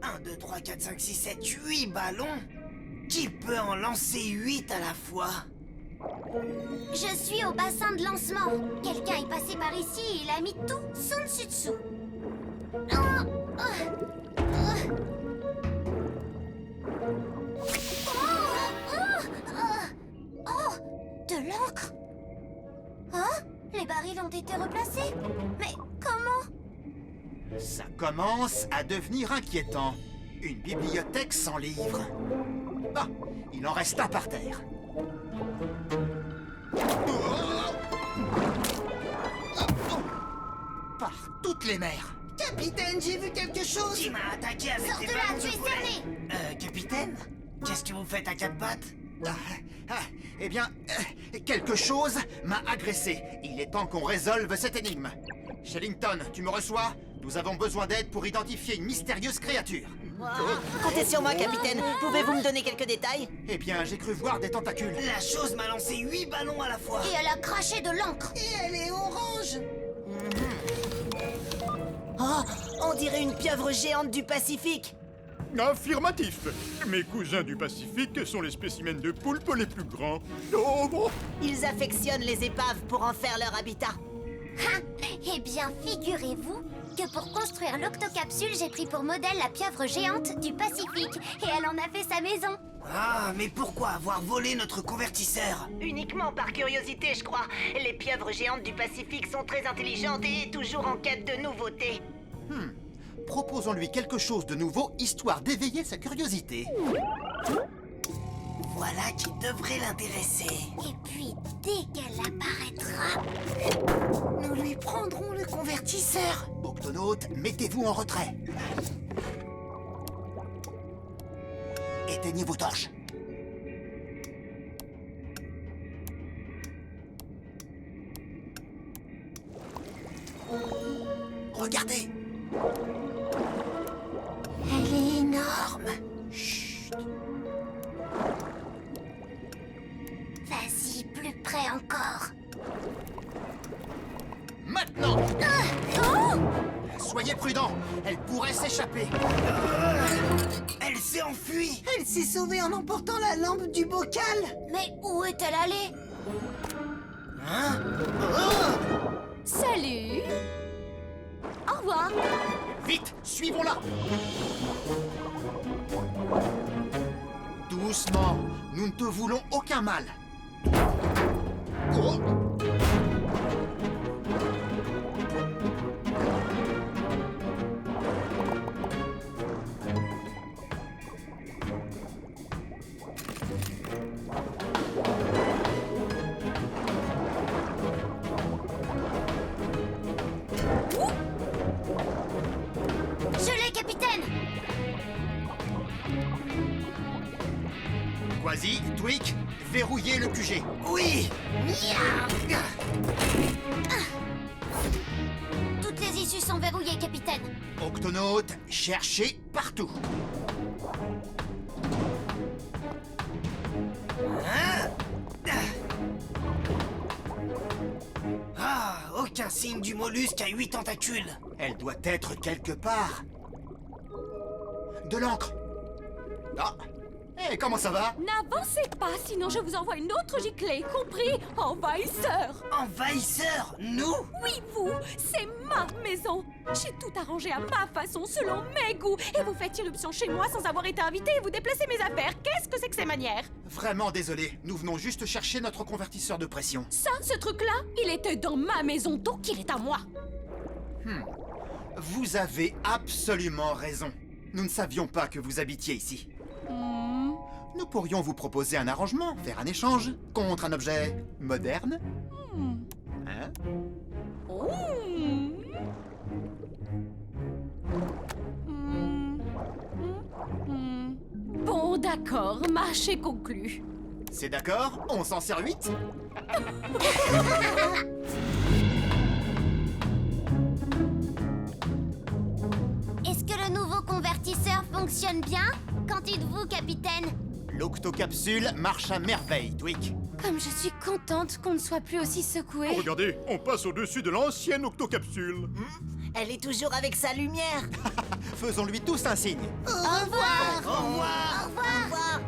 Speaker 1: 1, 2, 3, 4, 5, 6, 7, 8 ballons? Qui peut en lancer 8 à la fois?
Speaker 6: Je suis au bassin de lancement. Quelqu'un est passé par ici et il a mis tout son dessus-dessous. De l'encre? Hein? Les barils ont été replacés? Mais comment?
Speaker 2: Ça commence à devenir inquiétant. Une bibliothèque sans livres. Ah, il en reste un par terre. Par toutes les mers.
Speaker 1: Capitaine, j'ai vu quelque chose. Qui m'a attaqué avec
Speaker 6: Sors
Speaker 1: des
Speaker 6: de là,
Speaker 1: ballons
Speaker 6: tu
Speaker 1: de
Speaker 6: es
Speaker 1: volet.
Speaker 6: cerné.
Speaker 1: Capitaine, qu'est-ce que vous faites à quatre pattes?
Speaker 2: Eh bien, quelque chose m'a agressé. Il est temps qu'on résolve cette énigme. Shellington, tu me reçois? Nous avons besoin d'aide pour identifier une mystérieuse créature.
Speaker 5: Comptez sur moi, capitaine. Pouvez-vous me donner quelques détails?
Speaker 2: Eh bien, j'ai cru voir des tentacules.
Speaker 1: La chose m'a lancé 8 ballons à la fois.
Speaker 6: Et elle a craché de l'encre.
Speaker 1: Et elle est orange.
Speaker 5: Oh, on dirait une pieuvre géante du Pacifique.
Speaker 7: Affirmatif. Mes cousins du Pacifique sont les spécimens de poulpe les plus grands. Oh, bon.
Speaker 5: Ils affectionnent les épaves pour en faire leur habitat.
Speaker 6: Ah, eh bien, figurez-vous que pour construire l'octocapsule, j'ai pris pour modèle la pieuvre géante du Pacifique. Et elle en a fait sa maison.
Speaker 1: Ah, mais pourquoi avoir volé notre convertisseur?
Speaker 5: Uniquement par curiosité, je crois. Les pieuvres géantes du Pacifique sont très intelligentes et toujours en quête de nouveautés.
Speaker 2: Proposons-lui quelque chose de nouveau, histoire d'éveiller sa curiosité.
Speaker 1: Voilà qui devrait l'intéresser.
Speaker 6: Et puis, dès qu'elle apparaîtra...
Speaker 1: Nous lui prendrons le convertisseur.
Speaker 2: Octonautes, mettez-vous en retrait. Éteignez vos torches. Regardez.
Speaker 6: Elle est énorme.
Speaker 2: Chut.
Speaker 6: Vas-y, plus près encore.
Speaker 2: Maintenant.
Speaker 6: Oh!
Speaker 2: Soyez prudents, elle pourrait s'échapper.
Speaker 1: Elle s'est enfuie. Elle s'est sauvée en emportant la lampe du bocal.
Speaker 6: Mais où est-elle allée?
Speaker 1: Hein?
Speaker 6: Salut! Au revoir!
Speaker 2: Vite, suivons-la. Doucement, nous ne te voulons aucun mal. Oh.
Speaker 6: Je l'ai, capitaine!
Speaker 2: Quasi, Tweak, verrouillez le QG.
Speaker 1: Oui.
Speaker 6: Toutes les issues sont verrouillées, capitaine.
Speaker 2: Octonautes, cherchez partout.
Speaker 1: Ah, aucun signe du mollusque à 8 tentacules.
Speaker 2: Elle doit être quelque part. De l'encre. Ah. Eh, comment ça va?
Speaker 9: N'avancez pas, sinon je vous envoie une autre giclée, compris? Envahisseur!
Speaker 1: Envahisseur? Nous?
Speaker 9: Oui, vous! C'est ma maison! J'ai tout arrangé à ma façon, selon mes goûts, et vous faites irruption chez moi sans avoir été invité et vous déplacez mes affaires. Qu'est-ce que c'est que ces manières?
Speaker 2: Vraiment désolé, nous venons juste chercher notre convertisseur de pression.
Speaker 9: Ça, ce truc-là, il était dans ma maison, donc il est à moi!
Speaker 2: Vous avez absolument raison. Nous ne savions pas que vous habitiez ici. Nous pourrions vous proposer un arrangement, faire un échange contre un objet moderne. Hein?
Speaker 9: Bon, d'accord, marché conclu.
Speaker 2: C'est d'accord? On s'en sert 8?
Speaker 6: Est-ce que le nouveau convertisseur fonctionne bien? Qu'en dites-vous, capitaine?
Speaker 2: L'octocapsule marche à merveille, Tweak.
Speaker 9: Comme je suis contente qu'on ne soit plus aussi secoué.
Speaker 7: Regardez, on passe au-dessus de l'ancienne octocapsule.
Speaker 5: Elle est toujours avec sa lumière.
Speaker 2: Faisons-lui tous un signe.
Speaker 5: Au revoir.
Speaker 1: Au revoir.
Speaker 5: Au revoir.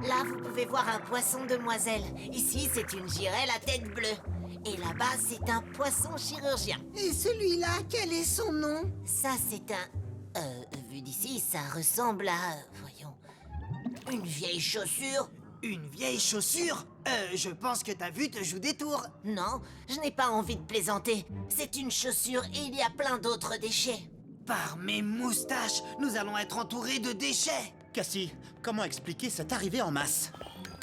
Speaker 5: Là, vous pouvez voir un poisson demoiselle. Ici, c'est une girelle à tête bleue. Et là-bas, c'est un poisson chirurgien.
Speaker 1: Et celui-là, quel est son nom?
Speaker 5: Ça, c'est un... vu d'ici, ça ressemble à... voyons... une vieille chaussure.
Speaker 1: Une vieille chaussure? Je pense que ta vue te joue des tours.
Speaker 5: Non, je n'ai pas envie de plaisanter. C'est une chaussure et il y a plein d'autres déchets.
Speaker 1: Par mes moustaches, nous allons être entourés de déchets.
Speaker 2: Cassie, comment expliquer cette arrivée en masse?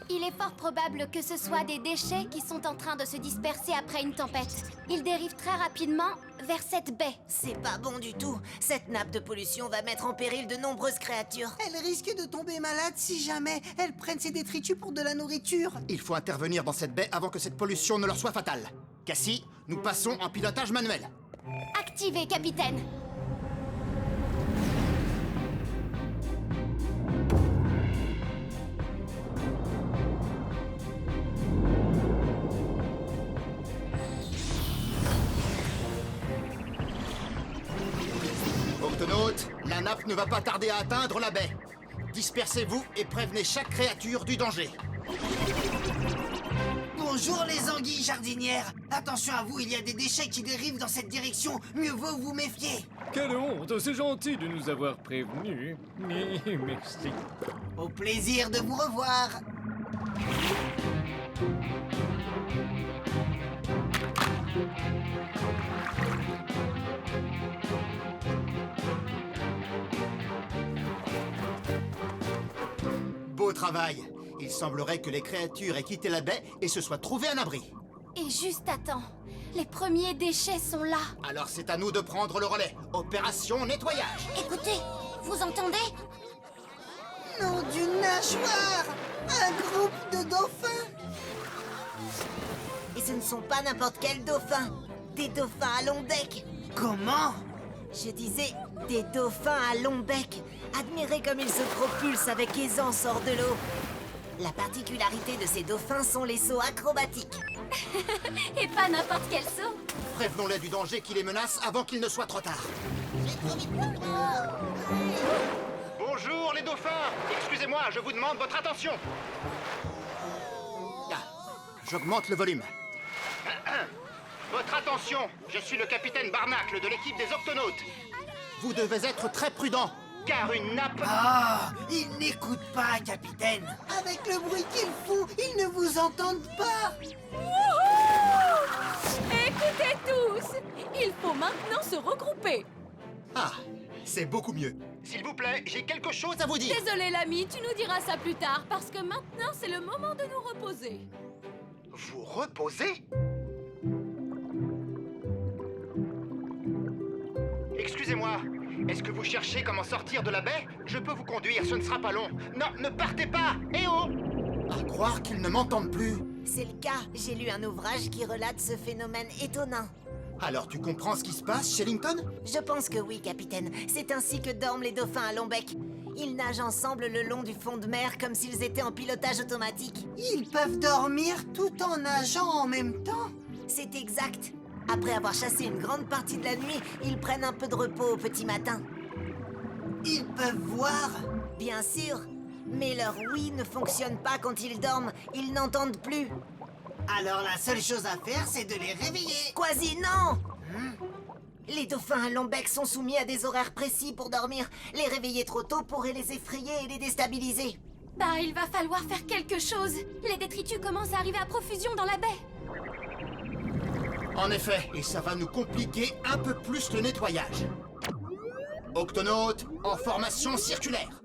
Speaker 6: Il est fort probable que ce soit des déchets qui sont en train de se disperser après une tempête. Ils dérivent très rapidement vers cette baie.
Speaker 5: C'est pas bon du tout. Cette nappe de pollution va mettre en péril de nombreuses créatures.
Speaker 1: Elle risque de tomber malade si jamais elles prennent ces détritus pour de la nourriture.
Speaker 2: Il faut intervenir dans cette baie avant que cette pollution ne leur soit fatale. Cassie, nous passons en pilotage manuel.
Speaker 6: Activez, capitaine.
Speaker 2: Octonautes, la nappe ne va pas tarder à atteindre la baie. Dispersez-vous et prévenez chaque créature du danger.
Speaker 1: Bonjour les anguilles jardinières. Attention à vous, il y a des déchets qui dérivent dans cette direction. Mieux vaut vous méfier.
Speaker 3: Quelle honte, c'est gentil de nous avoir prévenus. Merci.
Speaker 1: Au plaisir de vous revoir.
Speaker 2: Beau travail. Il semblerait que les créatures aient quitté la baie et se soient trouvées un abri.
Speaker 6: Et juste à temps. Les premiers déchets sont là.
Speaker 2: Alors c'est à nous de prendre le relais. Opération nettoyage.
Speaker 6: Écoutez, vous entendez?
Speaker 1: Nom d'une nageoire. Un groupe de dauphins.
Speaker 5: Et ce ne sont pas n'importe quels dauphins. Des dauphins à long bec.
Speaker 1: Comment?
Speaker 5: Je disais des dauphins à long bec. Admirez comme ils se propulsent avec aisance hors de l'eau. La particularité de ces dauphins sont les sauts acrobatiques.
Speaker 6: Et pas n'importe quel saut.
Speaker 2: Prévenons-les du danger qui les menace avant qu'il ne soit trop tard.
Speaker 10: Bonjour les dauphins. Excusez-moi, je vous demande votre attention.
Speaker 2: Ah, j'augmente le volume.
Speaker 10: Votre attention, je suis le capitaine Barnacle de l'équipe des Octonautes.
Speaker 2: Vous devez être très prudent.
Speaker 10: Car une nappe...
Speaker 1: Ah, ils n'écoutent pas, capitaine. Avec le bruit qu'ils font, ils ne vous entendent pas.
Speaker 9: Écoutez tous! Il faut maintenant se regrouper.
Speaker 2: Ah, c'est beaucoup mieux.
Speaker 10: S'il vous plaît, j'ai quelque chose
Speaker 2: À vous dire.
Speaker 9: Désolé l'ami, tu nous diras ça plus tard, parce que maintenant c'est le moment de nous reposer.
Speaker 10: Vous reposez? Excusez-moi, est-ce que vous cherchez comment sortir de la baie? Je peux vous conduire, ce ne sera pas long. Non, ne partez pas! Eh oh!
Speaker 2: À croire qu'ils ne m'entendent plus.
Speaker 5: C'est le cas. J'ai lu un ouvrage qui relate ce phénomène étonnant.
Speaker 2: Alors tu comprends ce qui se passe, Shellington?
Speaker 5: Je pense que oui, capitaine. C'est ainsi que dorment les dauphins à long bec. Ils nagent ensemble le long du fond de mer comme s'ils étaient en pilotage automatique.
Speaker 1: Ils peuvent dormir tout en nageant en même temps.
Speaker 5: C'est exact. Après avoir chassé une grande partie de la nuit, ils prennent un peu de repos au petit matin.
Speaker 1: Ils peuvent voir.
Speaker 5: Bien sûr. Mais leur ouïe ne fonctionne pas quand ils dorment. Ils n'entendent plus.
Speaker 1: Alors la seule chose à faire, c'est de les réveiller.
Speaker 5: Quasi non. Les dauphins à long bec sont soumis à des horaires précis pour dormir. Les réveiller trop tôt pourrait les effrayer et les déstabiliser.
Speaker 6: Bah, il va falloir faire quelque chose. Les détritus commencent à arriver à profusion dans la baie.
Speaker 2: En effet, et ça va nous compliquer un peu plus le nettoyage. Octonautes, en formation circulaire.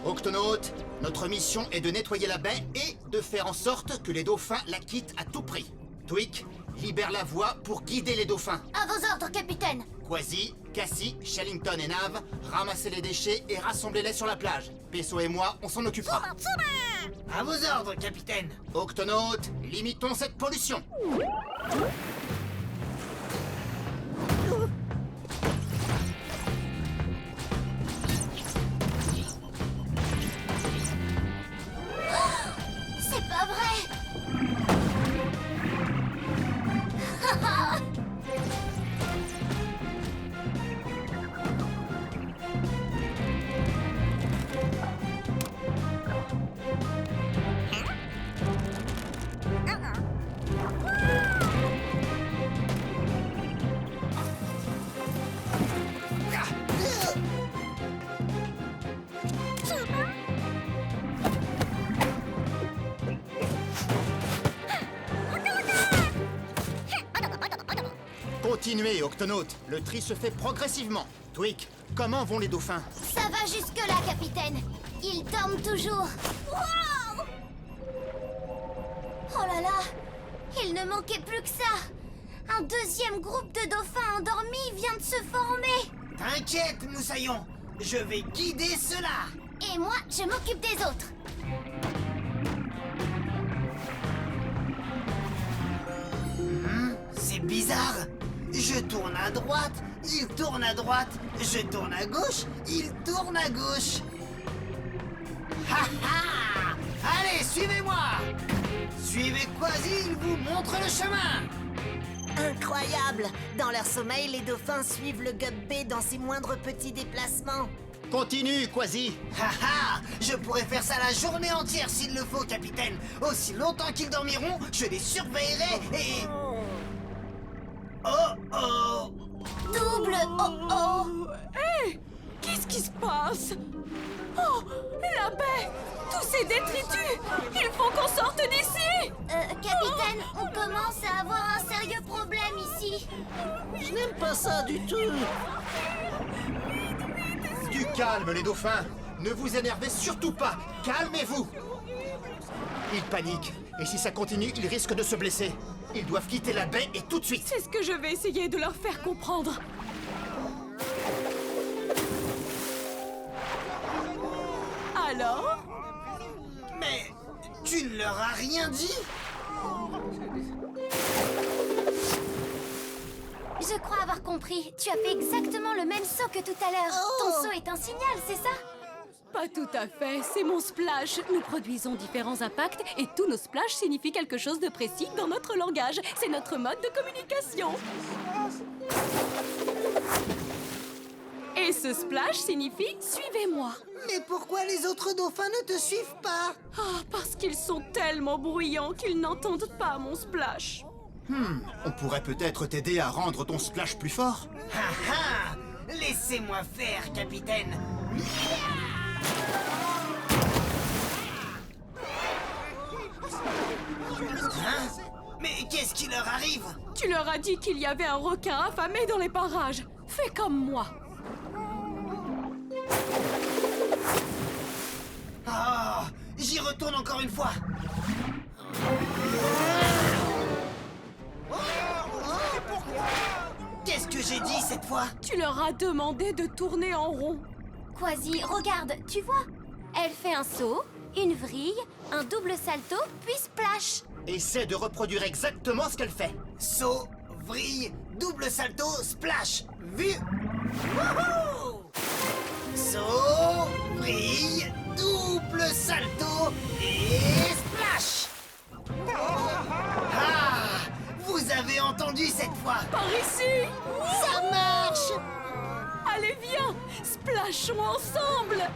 Speaker 2: Octonautes, notre mission est de nettoyer la baie et de faire en sorte que les dauphins la quittent à tout prix. Tweak, libère la voie pour guider les dauphins.
Speaker 6: À vos ordres, capitaine.
Speaker 2: Quasi, Cassie, Shellington et Nav, ramassez les déchets et rassemblez-les sur la plage. Pesso et moi, on s'en occupera.
Speaker 1: À vos ordres, capitaine.
Speaker 2: Octonautes, limitons cette pollution.
Speaker 6: C'est pas vrai.
Speaker 2: Continuez, Octonautes. Le tri se fait progressivement. Tweak, comment vont les dauphins?
Speaker 6: Ça va jusque-là, capitaine. Ils dorment toujours. Wow! Oh là là! Il ne manquait plus que ça. Un deuxième groupe de dauphins endormis vient de se former.
Speaker 1: T'inquiète, Moussaillon. Je vais guider cela.
Speaker 6: Et moi, je m'occupe des autres.
Speaker 1: C'est bizarre. Je tourne à droite, il tourne à droite. Je tourne à gauche, il tourne à gauche. Ha ha! Allez, suivez-moi. Suivez Quasi, il vous montre le chemin.
Speaker 5: Incroyable! Dans leur sommeil, les dauphins suivent le Guppy dans ses moindres petits déplacements.
Speaker 2: Continue, Quasi.
Speaker 1: Ha ha! Je pourrais faire ça la journée entière s'il le faut, capitaine. Aussi longtemps qu'ils dormiront, je les surveillerai et... Oh oh!
Speaker 6: Double oh-oh.
Speaker 9: Hé! Qu'est-ce qui se passe? Oh! La baie! Tous ces détritus! Il faut qu'on sorte d'ici!
Speaker 6: Capitaine, on commence à avoir un sérieux problème ici.
Speaker 8: Je n'aime pas ça du tout.
Speaker 2: Du calme, les dauphins. Ne vous énervez surtout pas. Calmez-vous. Ils paniquent. Et si ça continue, ils risquent de se blesser. Ils doivent quitter la baie et tout de suite.
Speaker 9: C'est ce que je vais essayer de leur faire comprendre. Alors?
Speaker 1: Mais tu ne leur as rien dit?
Speaker 6: Je crois avoir compris. Tu as fait exactement le même saut que tout à l'heure. Ton saut est un signal, c'est ça?
Speaker 9: Pas tout à fait, c'est mon splash. Nous produisons différents impacts et tous nos splashs signifient quelque chose de précis dans notre langage. C'est notre mode de communication. Et ce splash signifie « suivez-moi ».
Speaker 1: Mais pourquoi les autres dauphins ne te suivent pas?
Speaker 9: Ah, parce qu'ils sont tellement bruyants qu'ils n'entendent pas mon splash.
Speaker 2: On pourrait peut-être t'aider à rendre ton splash plus fort.
Speaker 1: Ha ha! Laissez-moi faire, capitaine. Hein? Mais qu'est-ce qui leur arrive?
Speaker 9: Tu leur as dit qu'il y avait un requin affamé dans les parages. Fais comme moi.
Speaker 1: Oh, j'y retourne encore une fois. Qu'est-ce que j'ai dit cette fois?
Speaker 9: Tu leur as demandé de tourner en rond.
Speaker 6: Quasi, regarde, tu vois? Elle fait un saut, une vrille, un double salto, puis splash.
Speaker 2: Essaie de reproduire exactement ce qu'elle fait.
Speaker 1: Saut, vrille, double salto, splash. Vu? Wouhou! Saut, vrille, double salto et splash. Ah! Vous avez entendu cette fois?
Speaker 9: Par ici!
Speaker 1: Ça marche!
Speaker 9: Allez, viens! Splashons ensemble!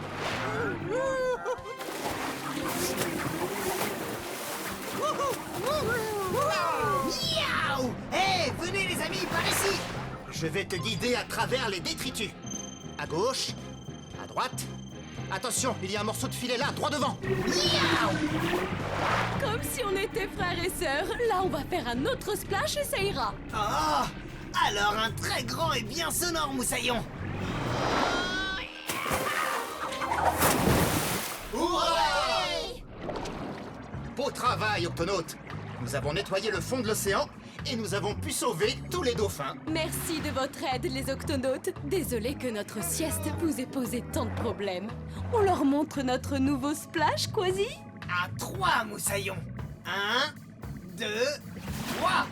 Speaker 1: Miaou! Hé, venez les amis, par ici!
Speaker 2: Je vais te guider à travers les détritus. À gauche, à droite. Attention, il y a un morceau de filet là, droit devant.
Speaker 1: Miaou!
Speaker 9: Comme si on était frères et sœurs. Là, on va faire un autre splash et ça ira.
Speaker 1: Oh! Alors un très grand et bien sonore moussaillon!
Speaker 2: Ouais! Beau travail, Octonautes. Nous avons nettoyé le fond de l'océan et nous avons pu sauver tous les dauphins.
Speaker 9: Merci de votre aide, les octonautes. Désolé que notre sieste vous ait posé tant de problèmes. On leur montre notre nouveau splash, Quasi?
Speaker 1: À 3, moussaillon! 1, 2, 3!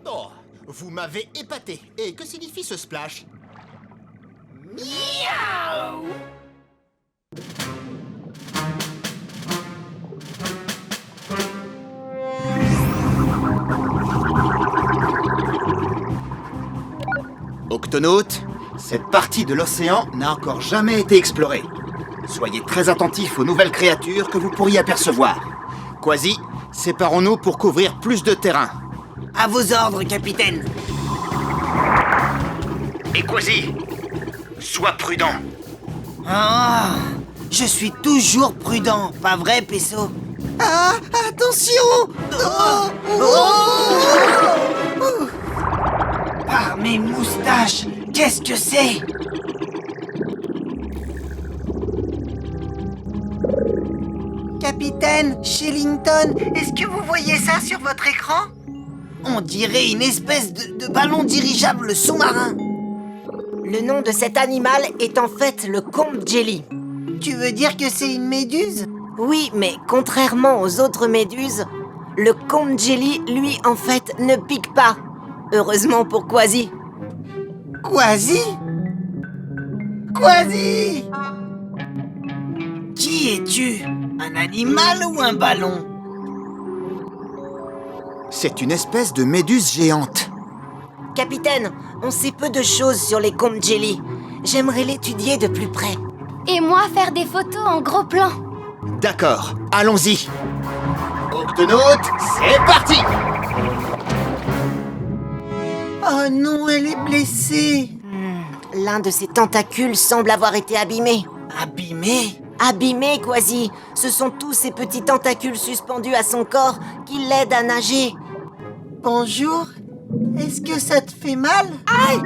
Speaker 2: Oh, vous m'avez épaté. Et que signifie ce splash?
Speaker 1: Miaou!
Speaker 2: Octonautes, cette partie de l'océan n'a encore jamais été explorée. Soyez très attentifs aux nouvelles créatures que vous pourriez apercevoir. Quasi, séparons-nous pour couvrir plus de terrain.
Speaker 1: À vos ordres, capitaine!
Speaker 2: Et Quasi, sois prudent.
Speaker 1: Ah! Je suis toujours prudent, pas vrai, Pesso? Ah, attention! Ah, mes moustaches! Qu'est-ce que c'est? Capitaine Shellington, est-ce que vous voyez ça sur votre écran? On dirait une espèce de ballon dirigeable sous-marin.
Speaker 5: Le nom de cet animal est en fait le combe jelly.
Speaker 1: Tu veux dire que c'est une méduse?
Speaker 5: Oui, mais contrairement aux autres méduses, le combe jelly, lui, en fait, ne pique pas. Heureusement pour Quasi.
Speaker 1: Quasi? Quasi! Qui es-tu? Un animal ou un ballon?
Speaker 2: C'est une espèce de méduse géante.
Speaker 5: Capitaine, on sait peu de choses sur les combes jelly. J'aimerais l'étudier de plus près.
Speaker 6: Et moi, faire des photos en gros plan.
Speaker 2: D'accord, allons-y. Octonaute, c'est parti!
Speaker 1: Oh non, elle est blessée.
Speaker 5: L'un de ses tentacules semble avoir été abîmé.
Speaker 1: Abîmée?
Speaker 5: Abîmé, Quasi. Ce sont tous ces petits tentacules suspendus à son corps qui l'aident à nager.
Speaker 1: Bonjour. Est-ce que ça te fait mal? Aïe!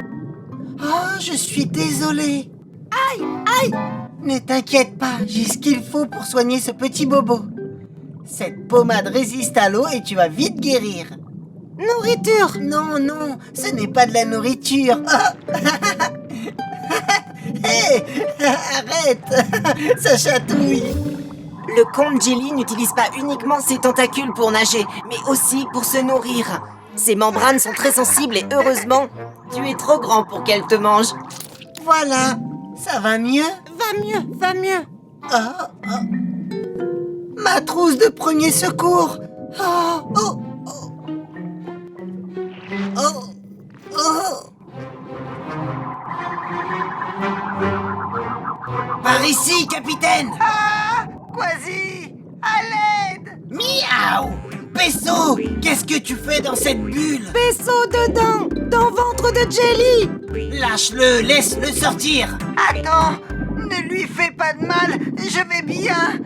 Speaker 1: Oh, je suis désolée. Aïe! Aïe! Ne t'inquiète pas, j'ai ce qu'il faut pour soigner ce petit bobo. Cette pommade résiste à l'eau et tu vas vite guérir. Nourriture? Non, non, ce n'est pas de la nourriture. Hé! Arrête! Ça chatouille.
Speaker 5: Le combe jelly n'utilise pas uniquement ses tentacules pour nager, mais aussi pour se nourrir. Ses membranes sont très sensibles et heureusement, tu es trop grand pour qu'elle te mange.
Speaker 1: Voilà, ça va mieux?
Speaker 5: Va mieux, va mieux.
Speaker 1: Oh, oh. Ma trousse de premier secours. Oh, oh, oh. Oh, oh. Par ici, capitaine. Ah, Quasi, à l'aide. Miaou. Pesso, qu'est-ce que tu fais dans cette bulle?
Speaker 8: Pesso dedans, dans ventre de jelly.
Speaker 1: Lâche-le, laisse-le sortir. Attends, ne lui fais pas de mal, je vais bien.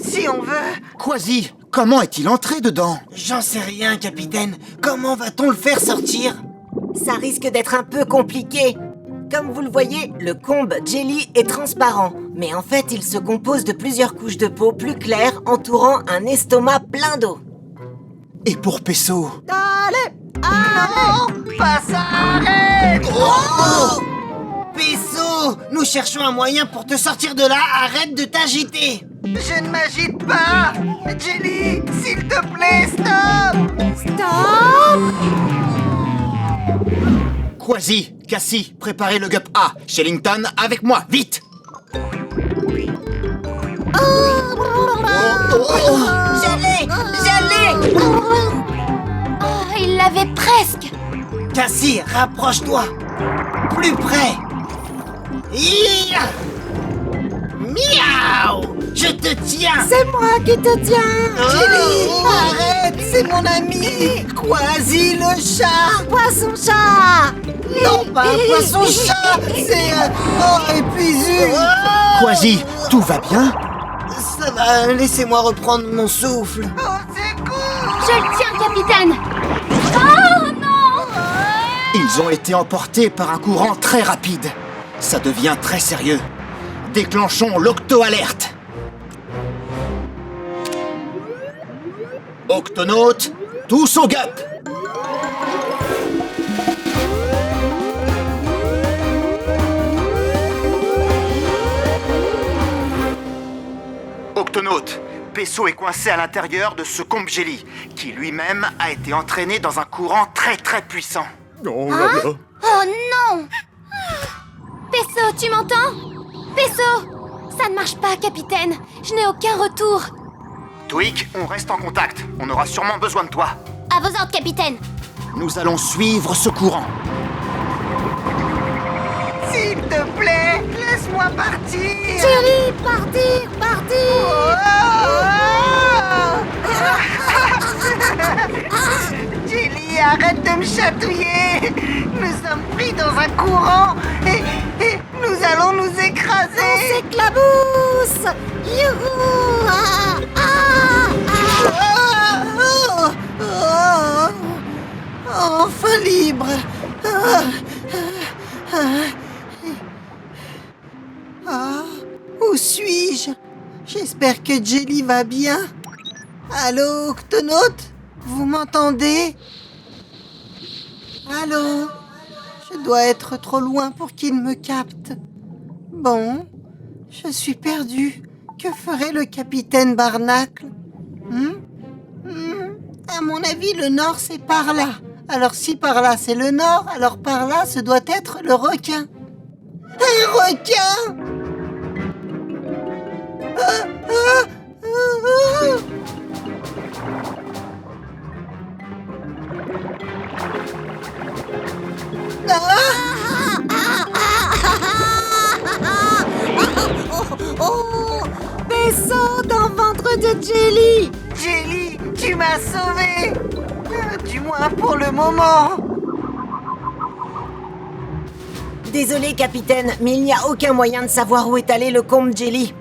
Speaker 1: Si on veut.
Speaker 2: Quasi, comment est-il entré dedans?
Speaker 1: J'en sais rien, capitaine. Comment va-t-on le faire sortir?
Speaker 5: Ça risque d'être un peu compliqué. Comme vous le voyez, le combe jelly est transparent. Mais en fait, il se compose de plusieurs couches de peau plus claires entourant un estomac plein d'eau.
Speaker 2: Et pour Pesso?
Speaker 8: Allez,
Speaker 1: Non, pas ça, arrête. Oh, Pesso, nous cherchons un moyen pour te sortir de là. Arrête de t'agiter. Je ne m'agite pas. Jelly, s'il te plaît, stop.
Speaker 8: stop.
Speaker 2: Quasi, Cassie, préparez le Gup A. Shellington, avec moi, vite!
Speaker 1: J'allais.
Speaker 6: Oh, il l'avait presque.
Speaker 1: Cassie, rapproche-toi. Plus près. Ia. Miaou. Je te tiens.
Speaker 8: C'est moi qui te tiens.
Speaker 1: Jelly, arrête, c'est mon ami. Quasi le chat.
Speaker 8: Poisson-chat.
Speaker 1: Non, pas un poisson-chat. C'est épuisé.
Speaker 2: Quasi, tout va bien?
Speaker 1: Ça va, laissez-moi reprendre mon souffle. Oh, c'est cool.
Speaker 6: Je le tiens, capitaine. Oh non!
Speaker 2: Ils ont été emportés par un courant très rapide. Ça devient très sérieux. Déclenchons l'octo-alerte. Octonautes, tous au Gup!
Speaker 10: Octonaute, Pesso est coincé à l'intérieur de ce combe jelly, qui lui-même a été entraîné dans un courant très puissant.
Speaker 7: Oh là là.
Speaker 6: Oh non! Pesso, tu m'entends? Pesso! Ça ne marche pas, capitaine. Je n'ai aucun retour.
Speaker 10: Tweak, on reste en contact. On aura sûrement besoin de toi.
Speaker 6: À vos ordres, capitaine.
Speaker 2: Nous allons suivre ce courant.
Speaker 1: S'il te plaît, laisse-moi partir.
Speaker 8: Jelly, partir,
Speaker 1: Jelly, arrête de me chatouiller. Nous sommes pris dans un courant et nous allons nous écraser.
Speaker 8: S'éclabousse. Youhou. Ah, ah,
Speaker 1: libre. Où suis-je? J'espère que Jelly va bien. Allô, Octonaute? Vous m'entendez? Allô? Je dois être trop loin pour qu'il me capte. Bon, je suis perdu. Que ferait le capitaine Barnacle? À mon avis, le nord, c'est par là. Alors si par là, c'est le nord, alors par là, ce doit être le requin. Un requin!
Speaker 8: Pesso dans le ventre de Jelly.
Speaker 1: Jelly, tu m'as sauvé! Du moins pour le moment.
Speaker 5: Désolé, capitaine, mais il n'y a aucun moyen de savoir où est allé le comte Jelly.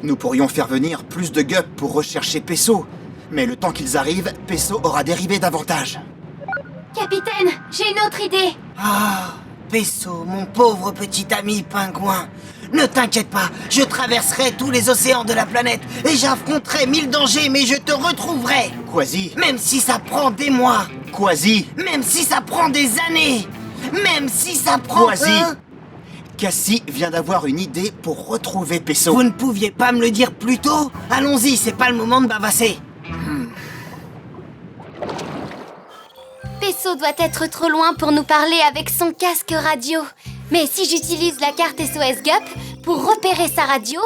Speaker 2: Nous pourrions faire venir plus de gups pour rechercher Pesso. Mais le temps qu'ils arrivent, Pesso aura dérivé davantage.
Speaker 6: Capitaine, j'ai une autre idée.
Speaker 1: Ah, Pesso, mon pauvre petit ami pingouin. Ne t'inquiète pas, je traverserai tous les océans de la planète et j'affronterai 1000 dangers, mais je te retrouverai.
Speaker 2: Quasi,
Speaker 1: Même si ça prend des mois,
Speaker 2: Quasi,
Speaker 1: même si ça prend des années, même si ça prend...
Speaker 2: Quasi. Cassie vient d'avoir une idée pour retrouver Pesso.
Speaker 1: Vous ne pouviez pas me le dire plus tôt? Allons-y, c'est pas le moment de bavasser.
Speaker 6: Pesso doit être trop loin pour nous parler avec son casque radio. Mais si j'utilise la carte SOS Gup pour repérer sa radio,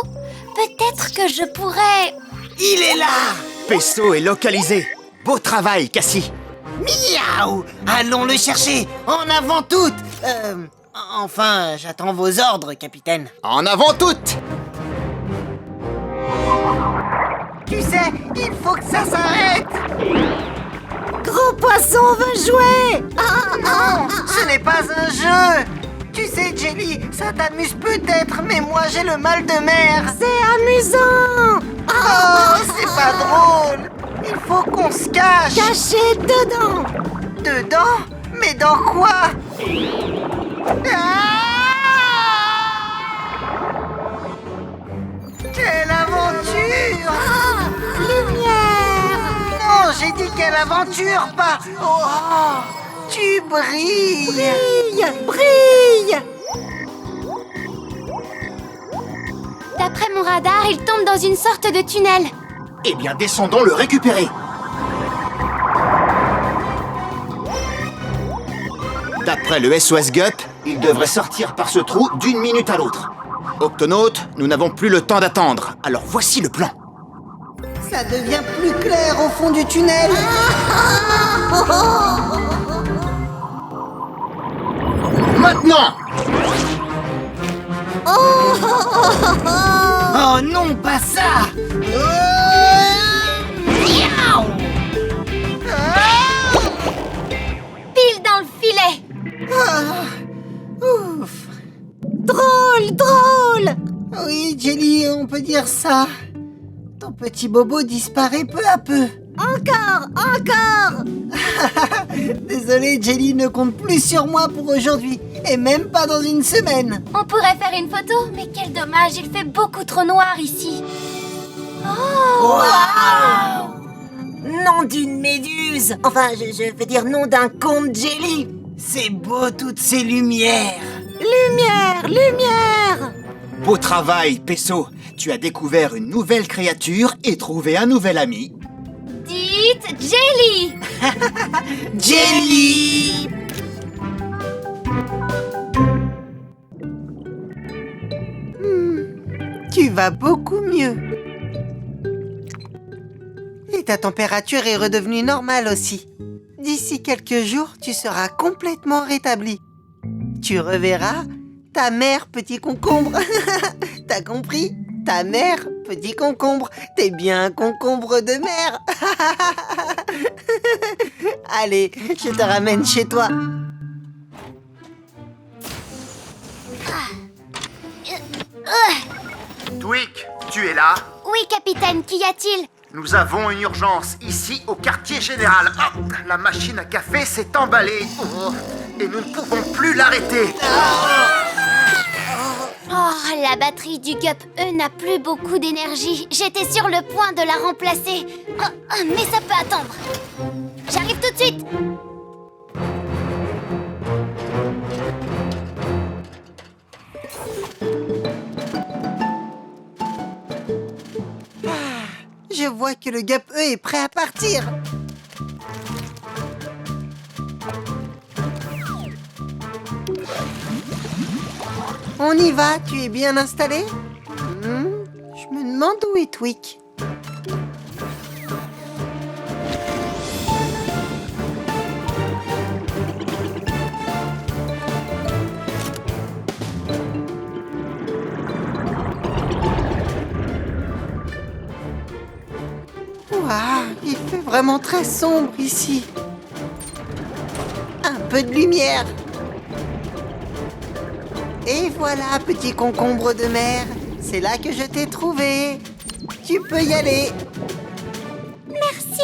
Speaker 6: peut-être que je pourrais...
Speaker 1: Il est là!
Speaker 2: Pesso est localisé. Beau travail, Cassie.
Speaker 1: Miaou! Allons le chercher! En avant toutes! Enfin, j'attends vos ordres, capitaine.
Speaker 2: En avant toutes!
Speaker 1: Tu sais, il faut que ça s'arrête!
Speaker 8: Gros poisson veut jouer.
Speaker 1: Non! Ce n'est pas un jeu! Tu sais, Jelly, ça t'amuse peut-être, mais moi j'ai le mal de mer!
Speaker 8: C'est amusant.
Speaker 1: Oh, c'est pas drôle! Il faut qu'on se cache!
Speaker 8: Caché dedans.
Speaker 1: Dedans? Mais dans quoi? Quelle aventure!
Speaker 8: Lumière.
Speaker 1: Non, j'ai dit quelle aventure, pas... Oh, tu brilles!
Speaker 8: Brille.
Speaker 6: D'après mon radar, il tombe dans une sorte de tunnel.
Speaker 2: Eh bien, descendons le récupérer. D'après le SOS Gup, il devrait sortir par ce trou d'une minute à l'autre. Octonaute, nous n'avons plus le temps d'attendre, alors voici le plan.
Speaker 1: Ça devient plus clair au fond du tunnel!
Speaker 2: Maintenant!
Speaker 1: Oh non, pas ça! Miaou!
Speaker 6: Pile dans le filet.
Speaker 1: Ouf!
Speaker 8: Drôle.
Speaker 1: Oui, Jelly, on peut dire ça. Ton petit bobo disparaît peu à peu.
Speaker 8: Encore.
Speaker 1: Désolé, Jelly ne compte plus sur moi pour aujourd'hui. Et même pas dans une semaine.
Speaker 6: On pourrait faire une photo, mais quel dommage, il fait beaucoup trop noir ici. Oh!
Speaker 5: Nom d'une méduse. Enfin, je veux dire nom d'un comte Jelly.
Speaker 1: C'est beau toutes ces lumières.
Speaker 8: Lumière.
Speaker 2: Beau travail, Pesso. Tu as découvert une nouvelle créature et trouvé un nouvel ami.
Speaker 6: Dites Jelly.
Speaker 1: Jelly! Tu vas beaucoup mieux. Et ta température est redevenue normale aussi. D'ici quelques jours, tu seras complètement rétabli. Tu reverras ta mère, petit concombre. T'as compris? Ta mère, petit concombre. T'es bien un concombre de mer. Allez, je te ramène chez toi.
Speaker 10: Tweak, tu es là?
Speaker 6: Oui, capitaine, qu'y a-t-il?
Speaker 10: Nous avons une urgence ici.
Speaker 2: ici au quartier général. Oh, la machine à café s'est emballée. Oh, et nous ne pouvons plus l'arrêter.
Speaker 6: Oh, la batterie du Gup E n'a plus beaucoup d'énergie. J'étais sur le point de la remplacer. Oh, mais ça peut attendre. J'arrive tout de suite.
Speaker 8: Je vois que le Gup E est prêt à partir. On y va, tu es bien installé? Je me demande où est Tweak. Waouh, il fait vraiment très sombre ici. Un peu de lumière. Et voilà, petit concombre de mer. C'est là que je t'ai trouvé. Tu peux y aller.
Speaker 6: Merci.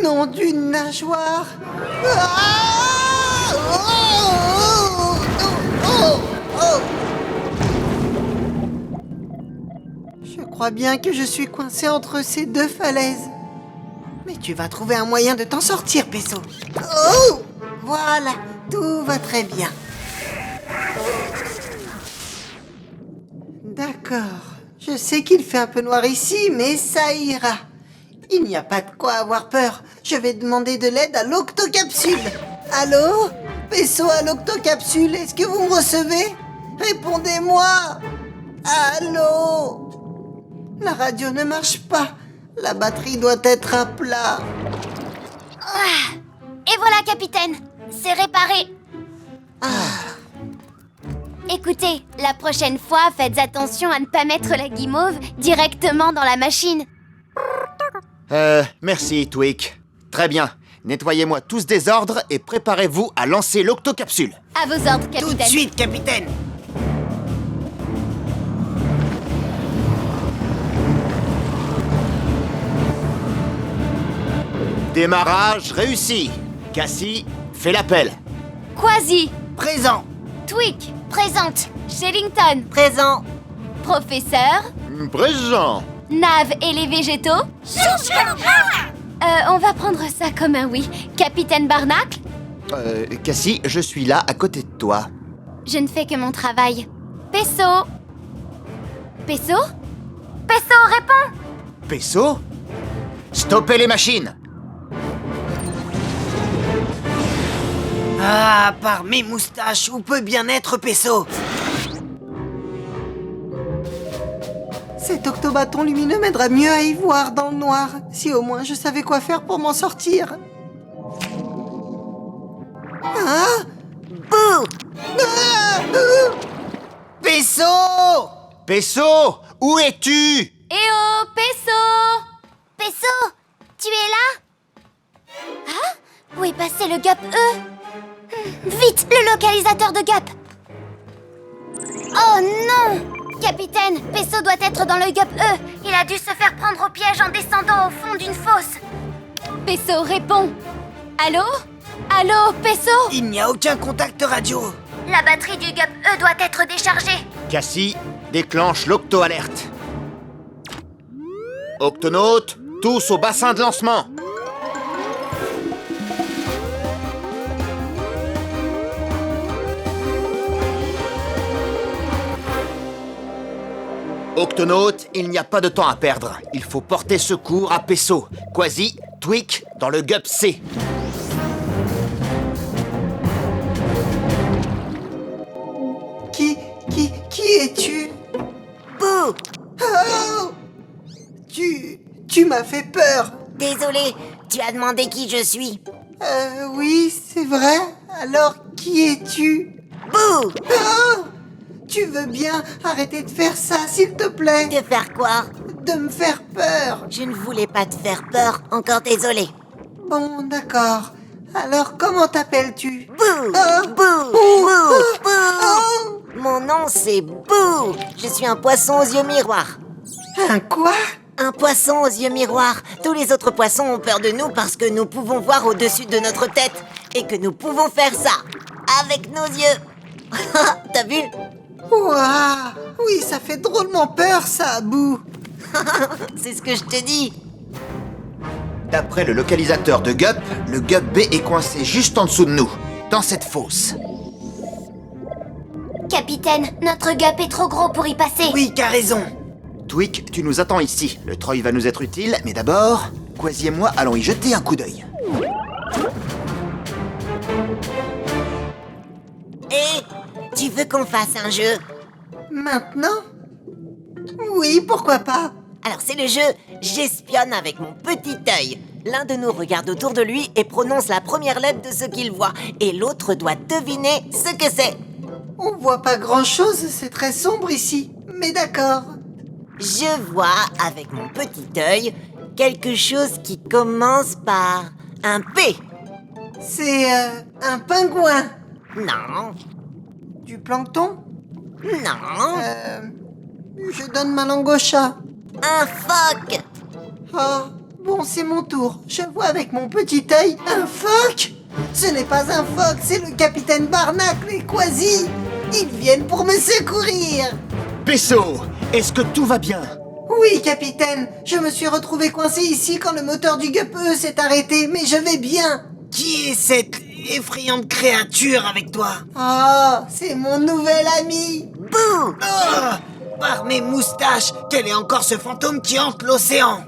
Speaker 8: Nom d'une nageoire. Ah! Oh! Oh! Oh! Je crois bien que je suis coincé entre ces deux falaises. Mais tu vas trouver un moyen de t'en sortir, Peso. Oh! Voilà, tout va très bien. D'accord. Je sais qu'il fait un peu noir ici, mais ça ira. Il n'y a pas de quoi avoir peur. Je vais demander de l'aide à l'Octocapsule. Allô? Peso à l'Octocapsule, est-ce que vous me recevez? Répondez-moi! Allô? La radio ne marche pas. La batterie doit être à plat.
Speaker 6: Ah. Et voilà, capitaine. C'est réparé. Écoutez, la prochaine fois, faites attention à ne pas mettre la guimauve directement dans la machine.
Speaker 2: Merci, Tweak. Très bien. Nettoyez-moi tout ce désordre et préparez-vous à lancer l'Octocapsule.
Speaker 6: À vos ordres,
Speaker 1: Tout de
Speaker 6: capitaine.
Speaker 1: suite, capitaine.
Speaker 2: Démarrage réussi. Cassie, fais l'appel.
Speaker 6: Quasi.
Speaker 1: Présent.
Speaker 6: Tweak. Présente. Shellington.
Speaker 5: Présent.
Speaker 6: Professeur.
Speaker 7: Présent.
Speaker 6: Nav et les végétaux. On va prendre ça comme un oui. Capitaine Barnacle.
Speaker 2: Cassie, je suis là à côté de toi.
Speaker 6: Je ne fais que mon travail. Peso. Peso? Peso, réponds.
Speaker 2: Peso? Stoppez les machines.
Speaker 1: Ah, par mes moustaches, où peut bien être Peso?
Speaker 8: Cet octobâton lumineux m'aidera mieux à y voir dans le noir. Si au moins je savais quoi faire pour m'en sortir. Ah!
Speaker 1: Bouh!
Speaker 8: Ah!
Speaker 1: Peso!
Speaker 2: Peso, où es-tu?
Speaker 6: Eh oh, Peso! Peso, tu es là? Ah? Où est passé le Gup E? Vite, le localisateur de Gup! Oh non! Capitaine, Peso doit être dans le Gup E. Il a dû se faire prendre au piège en descendant au fond d'une fosse. Peso, réponds. Allô? Allô, Peso?
Speaker 1: Il n'y a aucun contact radio.
Speaker 6: La batterie du Gup E doit être déchargée.
Speaker 2: Cassie, déclenche l'Octo-alerte. Octonautes, tous au bassin de lancement. Octonautes, il n'y a pas de temps à perdre. Il faut porter secours à Peso. Quasi, Tweak, dans le Gup C.
Speaker 8: Qui es-tu?
Speaker 1: Bouh!
Speaker 8: Oh! Tu m'as fait peur.
Speaker 5: Désolé, tu as demandé qui je suis.
Speaker 8: Oui, c'est vrai. Alors, qui es-tu?
Speaker 5: Bouh!
Speaker 8: Oh! Tu veux bien arrêter de faire ça, s'il te plaît?
Speaker 5: De faire quoi?
Speaker 8: De me faire peur.
Speaker 5: Je ne voulais pas te faire peur, encore désolé.
Speaker 8: Bon, d'accord. Alors, comment t'appelles-tu?
Speaker 5: Boo!
Speaker 8: Ah.
Speaker 5: Boo! Boo! Boo! Mon nom c'est Boo! Je suis un poisson aux yeux miroirs.
Speaker 8: Un quoi?
Speaker 5: Un poisson aux yeux miroirs. Tous les autres poissons ont peur de nous parce que nous pouvons voir au-dessus de notre tête et que nous pouvons faire ça avec nos yeux. T'as vu?
Speaker 8: Ouah! Oui, ça fait drôlement peur, ça, Boo.
Speaker 5: C'est ce que je te dis.
Speaker 2: D'après le localisateur de Gup, le Gup B est coincé juste en dessous de nous, dans cette fosse.
Speaker 6: Capitaine, notre gup est trop gros pour y passer.
Speaker 1: Oui, t'as raison.
Speaker 2: Tweak, tu nous attends ici. Le Troy va nous être utile, mais d'abord, Quasi et moi allons y jeter un coup d'œil.
Speaker 5: Et tu veux qu'on fasse un jeu?
Speaker 8: Maintenant? Oui, pourquoi pas?
Speaker 5: Alors c'est le jeu J'espionne avec mon petit œil. L'un de nous regarde autour de lui et prononce la première lettre de ce qu'il voit. Et l'autre doit deviner ce que c'est.
Speaker 8: On voit pas grand-chose, c'est très sombre ici. Mais d'accord.
Speaker 5: Je vois avec mon petit œil quelque chose qui commence par un P.
Speaker 8: C'est un pingouin.
Speaker 5: Non,
Speaker 8: Du plancton?
Speaker 5: non,
Speaker 8: Je donne ma langue au chat.
Speaker 5: un phoque.
Speaker 8: Oh, bon, c'est mon tour. Je vois avec mon petit œil un phoque. Ce n'est pas un phoque, c'est le capitaine Barnacle et Quasi. Ils viennent pour me secourir.
Speaker 2: Pesso, est-ce que tout va bien?
Speaker 8: Oui, capitaine. Je me suis retrouvé coincé ici quand le moteur du Gup E s'est arrêté, mais je vais bien.
Speaker 1: Qui est cette effrayante créature avec toi?
Speaker 8: Oh, c'est mon nouvel ami.
Speaker 5: Bouh!
Speaker 1: Oh, par mes moustaches, quel est encore ce fantôme qui hante l'océan?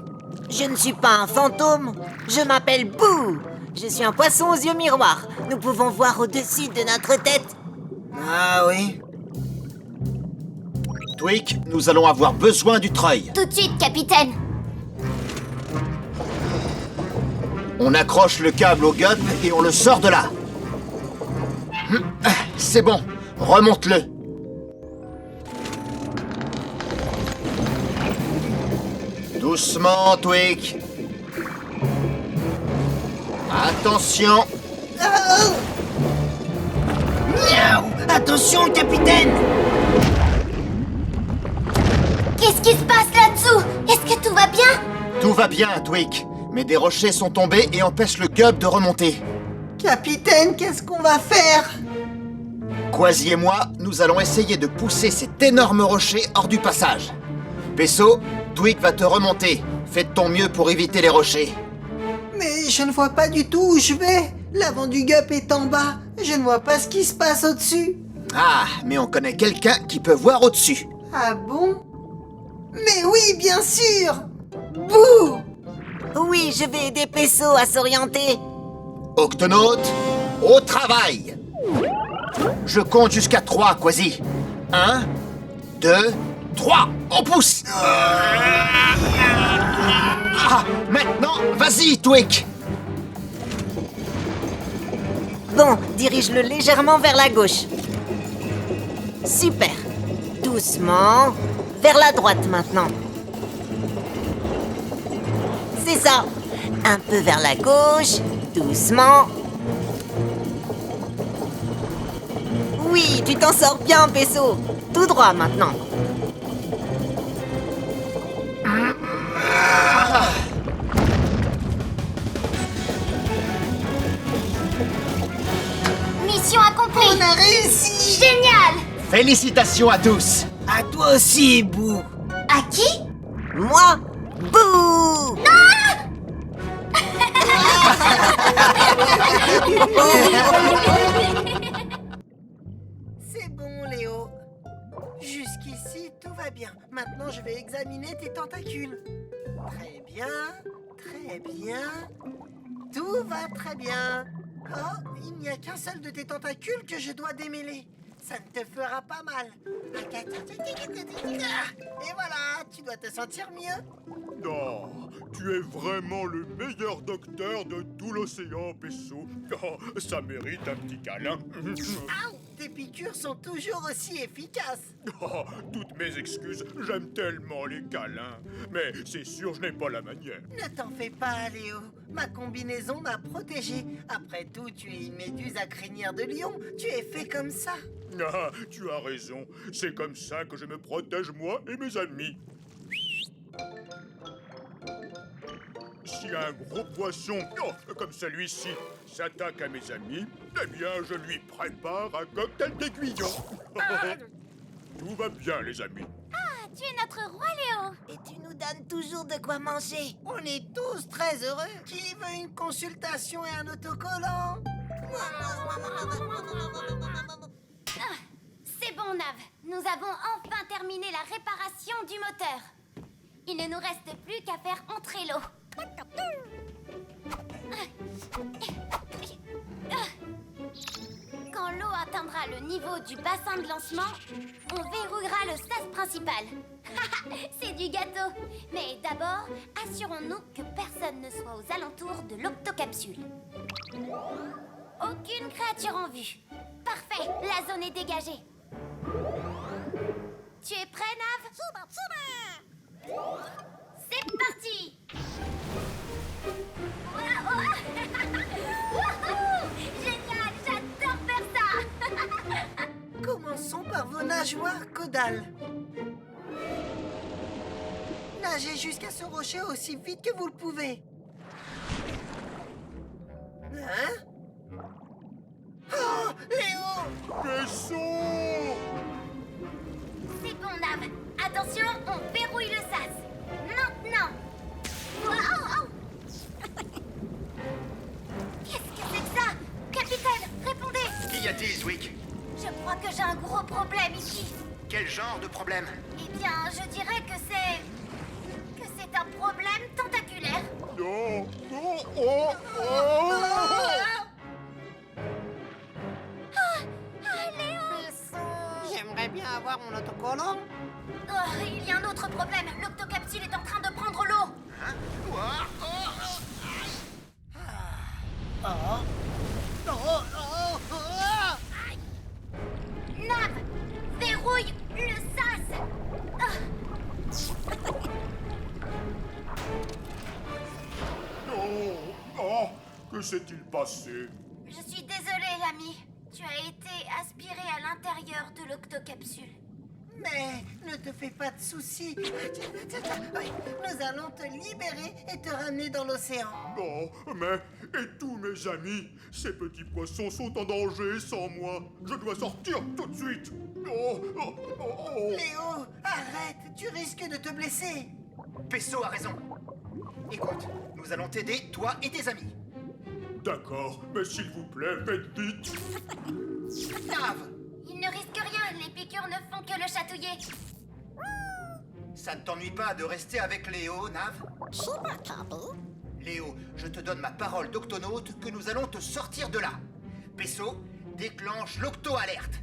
Speaker 5: Je ne suis pas un fantôme. Je m'appelle Boo. Je suis un poisson aux yeux miroirs. Nous pouvons voir au-dessus de notre tête.
Speaker 1: Ah oui?
Speaker 2: Tweak, nous allons avoir besoin du Troy.
Speaker 6: Tout de suite, capitaine.
Speaker 2: On accroche le câble au Gup et on le sort de là. C'est bon, remonte-le. Doucement, Tweak. Attention.
Speaker 1: Miaou! Attention, capitaine!
Speaker 6: Qu'est-ce qui se passe là-dessous? Est-ce que tout va bien?
Speaker 2: Tout va bien, Tweak. Mais des rochers sont tombés et empêchent le Gup de remonter.
Speaker 8: Capitaine, qu'est-ce qu'on va faire?
Speaker 2: Quasi et moi, nous allons essayer de pousser cet énorme rocher hors du passage. Pesso, Tweak va te remonter. Fais de ton mieux pour éviter les rochers.
Speaker 8: Mais je ne vois pas du tout où je vais. L'avant du Gup est en bas. Je ne vois pas ce qui se passe au-dessus.
Speaker 2: Ah, mais on connaît quelqu'un qui peut voir au-dessus.
Speaker 8: Ah bon? Mais oui, bien sûr! Bouh!
Speaker 5: Oui, je vais aider Pesso à s'orienter.
Speaker 2: Octonaute, au travail! Je compte jusqu'à 3, Quasi. 1, 2, 3, on pousse! Ah, maintenant, vas-y, Tweak!
Speaker 5: Bon, dirige-le légèrement vers la gauche. Super. Doucement. Vers la droite maintenant. C'est ça. Un peu vers la gauche. Doucement. Oui, tu t'en sors bien, Pesso. Tout droit maintenant.
Speaker 6: Mission accomplie.
Speaker 8: On a réussi!
Speaker 6: Génial.
Speaker 2: Félicitations à tous!
Speaker 1: À toi aussi, Boo!
Speaker 6: À qui?
Speaker 5: Moi, Bouh!
Speaker 8: C'est bon, Léo. Jusqu'ici, tout va bien. Maintenant, je vais examiner tes tentacules. Très bien, très bien. Tout va très bien. Oh, il n'y a qu'un seul de tes tentacules que je dois démêler. Ça ne te fera pas mal. Et voilà, tu dois te sentir mieux.
Speaker 3: Non, tu es vraiment le meilleur docteur de tout l'océan, Pesso. Oh, ça mérite un petit câlin.
Speaker 8: Aouh!
Speaker 1: Tes piqûres sont toujours aussi efficaces.
Speaker 7: Oh, toutes mes excuses, j'aime tellement les câlins. Mais c'est sûr, je n'ai pas la manière.
Speaker 1: Ne t'en fais pas, Léo. Ma combinaison m'a protégé. Après tout, tu es une méduse à crinière de lion. Tu es fait comme ça.
Speaker 7: Ah, tu as raison. C'est comme ça que je me protège moi et mes amis. Si un gros poisson, comme celui-ci, s'attaque à mes amis, eh bien, je lui prépare un cocktail d'aiguillon. Tout va bien, les amis.
Speaker 6: Ah, tu es notre roi, Léo.
Speaker 5: Et tu nous donnes toujours de quoi manger.
Speaker 1: On est tous très heureux. Qui veut une consultation et un autocollant?
Speaker 6: Ah, c'est bon, Nav. Nous avons enfin terminé la réparation du moteur. Il ne nous reste plus qu'à faire entrer l'eau. Quand l'eau atteindra le niveau du bassin de lancement, on verrouillera le sas principal. C'est du gâteau. Mais d'abord, assurons-nous que personne ne soit aux alentours de l'octocapsule. Aucune créature en vue. Parfait, la zone est dégagée. Tu es prêt, Nav? C'est parti! Wouhou! Génial, j'adore faire ça!
Speaker 1: Commençons par vos nageoires caudales. Nagez jusqu'à ce rocher aussi vite que vous le pouvez. Hein? Oh, Léo!
Speaker 7: Vaisseau!
Speaker 6: C'est bon, Nav. Attention, on verrouille le sas. Maintenant! Wow! Qu'est-ce que c'est que ça? Capitaine, répondez!
Speaker 10: Qu'y a-t-il, Zwick?
Speaker 6: Je crois que j'ai un gros problème ici.
Speaker 10: Quel genre de problème?
Speaker 6: Eh bien, je dirais que c'est un problème tentaculaire.
Speaker 7: Non, non, oh, oh!
Speaker 6: Léo!
Speaker 8: J'aimerais bien avoir mon autocollant.
Speaker 6: Oh, il y a un autre problème. L'octocapsule est en train de prendre l'eau.
Speaker 10: Hein? Quoi? Oh,
Speaker 6: Nav, verrouille le sas.
Speaker 7: Non! Oh! Que s'est-il passé?
Speaker 6: Je suis désolée, l'ami. Tu as été aspiré à l'intérieur de l'octocapsule.
Speaker 1: Mais ne te fais pas de soucis. Oui, nous allons te libérer et te ramener dans l'océan.
Speaker 7: Non, mais... Et tous mes amis? Ces petits poissons sont en danger sans moi. Je dois sortir tout de suite. Oh, oh, oh, oh.
Speaker 1: Léo, arrête, tu risques de te blesser.
Speaker 10: Pesso a raison. Écoute, nous allons t'aider, toi et tes amis.
Speaker 7: D'accord, mais s'il vous plaît, faites vite.
Speaker 10: Nav!
Speaker 6: Il ne risque rien, les piqûres ne font que le chatouiller.
Speaker 10: Ça ne t'ennuie pas de rester avec Léo, Nav? Léo, je te donne ma parole d'octonaute que nous allons te sortir de là. Pesso, déclenche l'octo-alerte.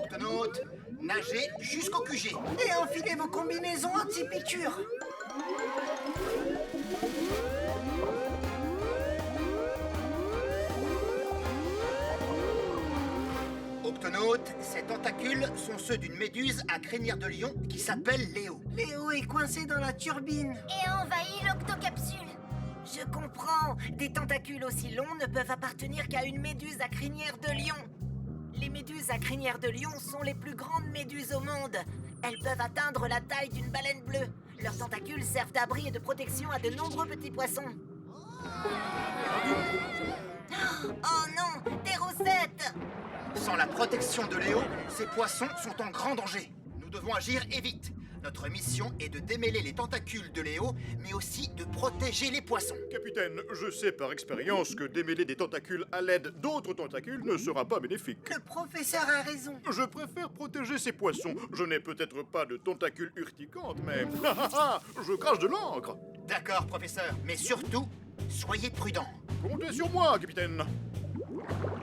Speaker 10: Octonaute, nagez jusqu'au QG.
Speaker 1: Et enfilez vos combinaisons anti-piqûres.
Speaker 10: Octonaute, ces tentacules sont ceux d'une méduse à crinière de lion qui s'appelle Léo.
Speaker 1: Léo est coincé dans la turbine.
Speaker 6: Et envahit l'octocapsule.
Speaker 5: Je comprends. Des tentacules aussi longs ne peuvent appartenir qu'à une méduse à crinière de lion. Les méduses à crinière de lion sont les plus grandes méduses au monde. Elles peuvent atteindre la taille d'une baleine bleue. Leurs tentacules servent d'abri et de protection à de nombreux petits poissons. Oh non, des roussettes!
Speaker 10: Sans la protection de Léo, ces poissons sont en grand danger. Nous devons agir et vite. Notre mission est de démêler les tentacules de Léo, mais aussi de protéger les poissons.
Speaker 7: Capitaine, je sais par expérience que démêler des tentacules à l'aide d'autres tentacules ne sera pas bénéfique.
Speaker 1: Le professeur a raison.
Speaker 7: Je préfère protéger ces poissons. Je n'ai peut-être pas de tentacules urticantes, mais... je crache de l'encre.
Speaker 10: D'accord, professeur, mais surtout, soyez prudent.
Speaker 7: Comptez sur moi, capitaine.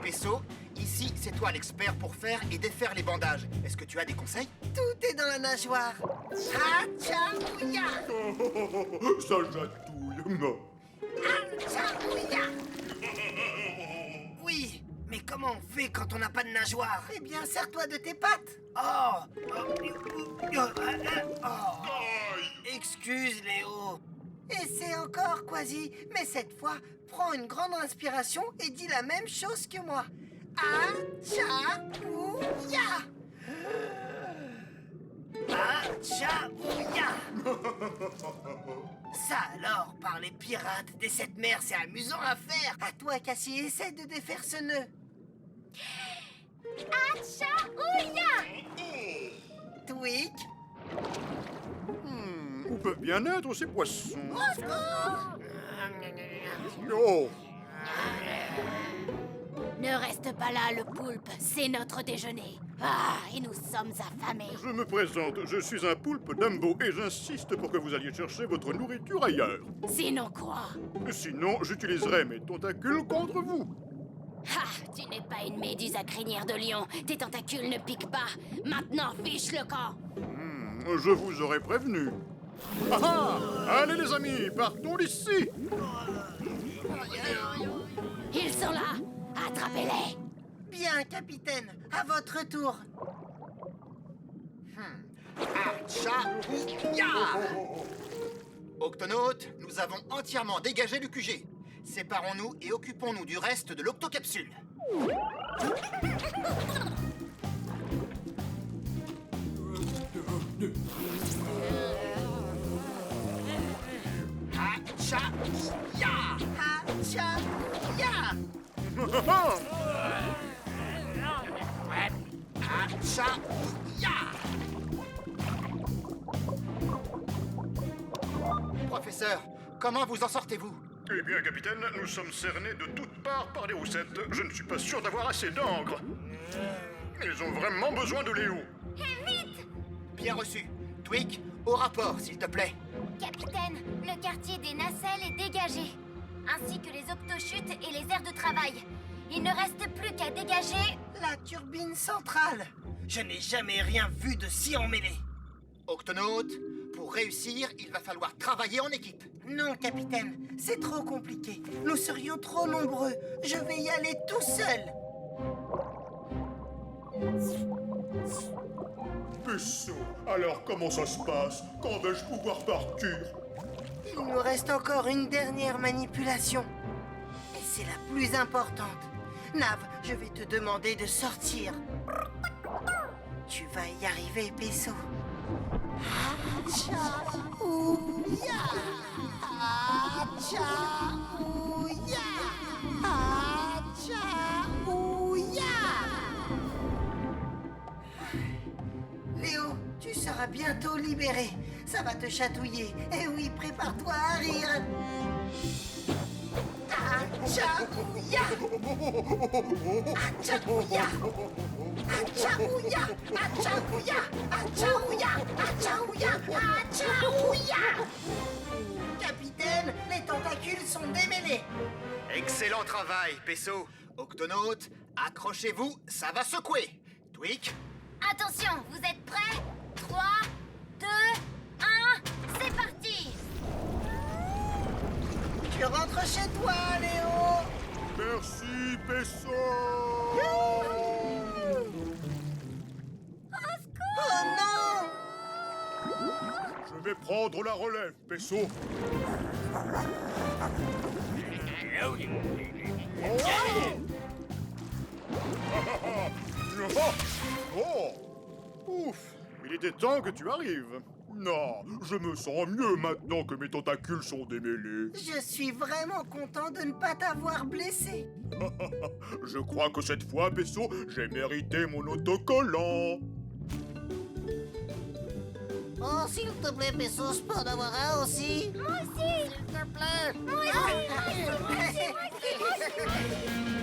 Speaker 10: Pesso, ici, c'est toi l'expert pour faire et défaire les bandages. Est-ce que tu as des conseils?
Speaker 1: Tout est dans la nageoire. Hatchamouya!
Speaker 7: Ça chatouille.
Speaker 1: Hatchamouya! Oui, mais comment on fait quand on n'a pas de nageoire? Eh bien, serre-toi de tes pattes. Oh. Excuse, Léo. Essaie encore, Quasi, mais cette fois, prends une grande inspiration et dis la même chose que moi. A-cha-ou-ya. A-cha-ou-ya. Ça alors, par les pirates des sept mers, c'est amusant à faire. À toi, Cassie, essaie de défaire ce nœud.
Speaker 6: Acha-ouya!
Speaker 1: Tweak.
Speaker 7: Où peuvent bien être ces poissons?
Speaker 6: Au secours!
Speaker 7: Oh!
Speaker 6: Ne reste pas là, le poulpe. C'est notre déjeuner. Ah, et nous sommes affamés.
Speaker 7: Je me présente, je suis un poulpe Dumbo et j'insiste pour que vous alliez chercher votre nourriture ailleurs.
Speaker 6: Sinon quoi?
Speaker 7: Sinon, j'utiliserai mes tentacules contre vous.
Speaker 6: Ah, tu n'es pas une méduse à crinière de lion. Tes tentacules ne piquent pas. Maintenant, fiche le camp.
Speaker 7: Je vous aurais prévenu. Ah ah! Allez les amis, partons d'ici.
Speaker 6: Ils sont là. Attrapez-les.
Speaker 1: Bien, capitaine, à votre tour.
Speaker 10: A-cha-ou-ya. Octonautes, nous avons entièrement dégagé le QG. Séparons-nous et occupons-nous du reste de l'octocapsule. Ha-cha-ya!
Speaker 1: Ha-cha-ya!
Speaker 10: Ha-cha-ya! Professeur, comment vous en sortez-vous?
Speaker 7: Eh bien, capitaine, nous sommes cernés de toutes parts par des roussettes. Je ne suis pas sûr d'avoir assez d'encre. Ils ont vraiment besoin de Léo.
Speaker 10: Bien reçu. Tweak, au rapport, s'il te plaît.
Speaker 6: Capitaine, le quartier des nacelles est dégagé, ainsi que les octochutes et les aires de travail. Il ne reste plus qu'à dégager...
Speaker 1: La turbine centrale. Je n'ai jamais rien vu de si emmêlé.
Speaker 10: Octonautes, pour réussir, il va falloir travailler en équipe.
Speaker 1: Non, capitaine, c'est trop compliqué. Nous serions trop nombreux. Je vais y aller tout seul.
Speaker 7: Vaisseau, alors comment ça se passe? Quand vais-je pouvoir partir?
Speaker 1: Il nous reste encore une dernière manipulation. Et c'est la plus importante. Nav, je vais te demander de sortir. Tu vas y arriver, Pesso. Acha-ouya! Acha-ouya! Acha-ouya! Léo, tu seras bientôt libéré. Ça va te chatouiller. Eh oui, prépare-toi à rire. Acha-ouya! Acha-ouya! Acha-ouya! Acha-ouya! Acha-ouya! Acha-ouya! Acha-ouya! Capitaine, les tentacules sont démêlés.
Speaker 10: Excellent travail, Pesso. Octonautes, accrochez-vous, ça va secouer. Tweak,
Speaker 6: Attention, vous êtes prêts? 3, 2, 1, c'est parti!
Speaker 1: Tu rentres chez toi, Léo.
Speaker 7: Merci, Pesso.
Speaker 1: Oh non!
Speaker 7: Je vais prendre la relève, Pesso. Oh! Ouf! Il était temps que tu arrives. Non, je me sens mieux maintenant que mes tentacules sont démêlés.
Speaker 1: Je suis vraiment content de ne pas t'avoir blessé.
Speaker 7: Je crois que cette fois, Pesso, j'ai mérité mon autocollant.
Speaker 5: Oh, s'il te plaît, Pesso, je peux en avoir un aussi?
Speaker 6: Moi aussi!
Speaker 5: S'il te plaît.
Speaker 6: Moi aussi! Moi aussi! Moi aussi! Moi aussi!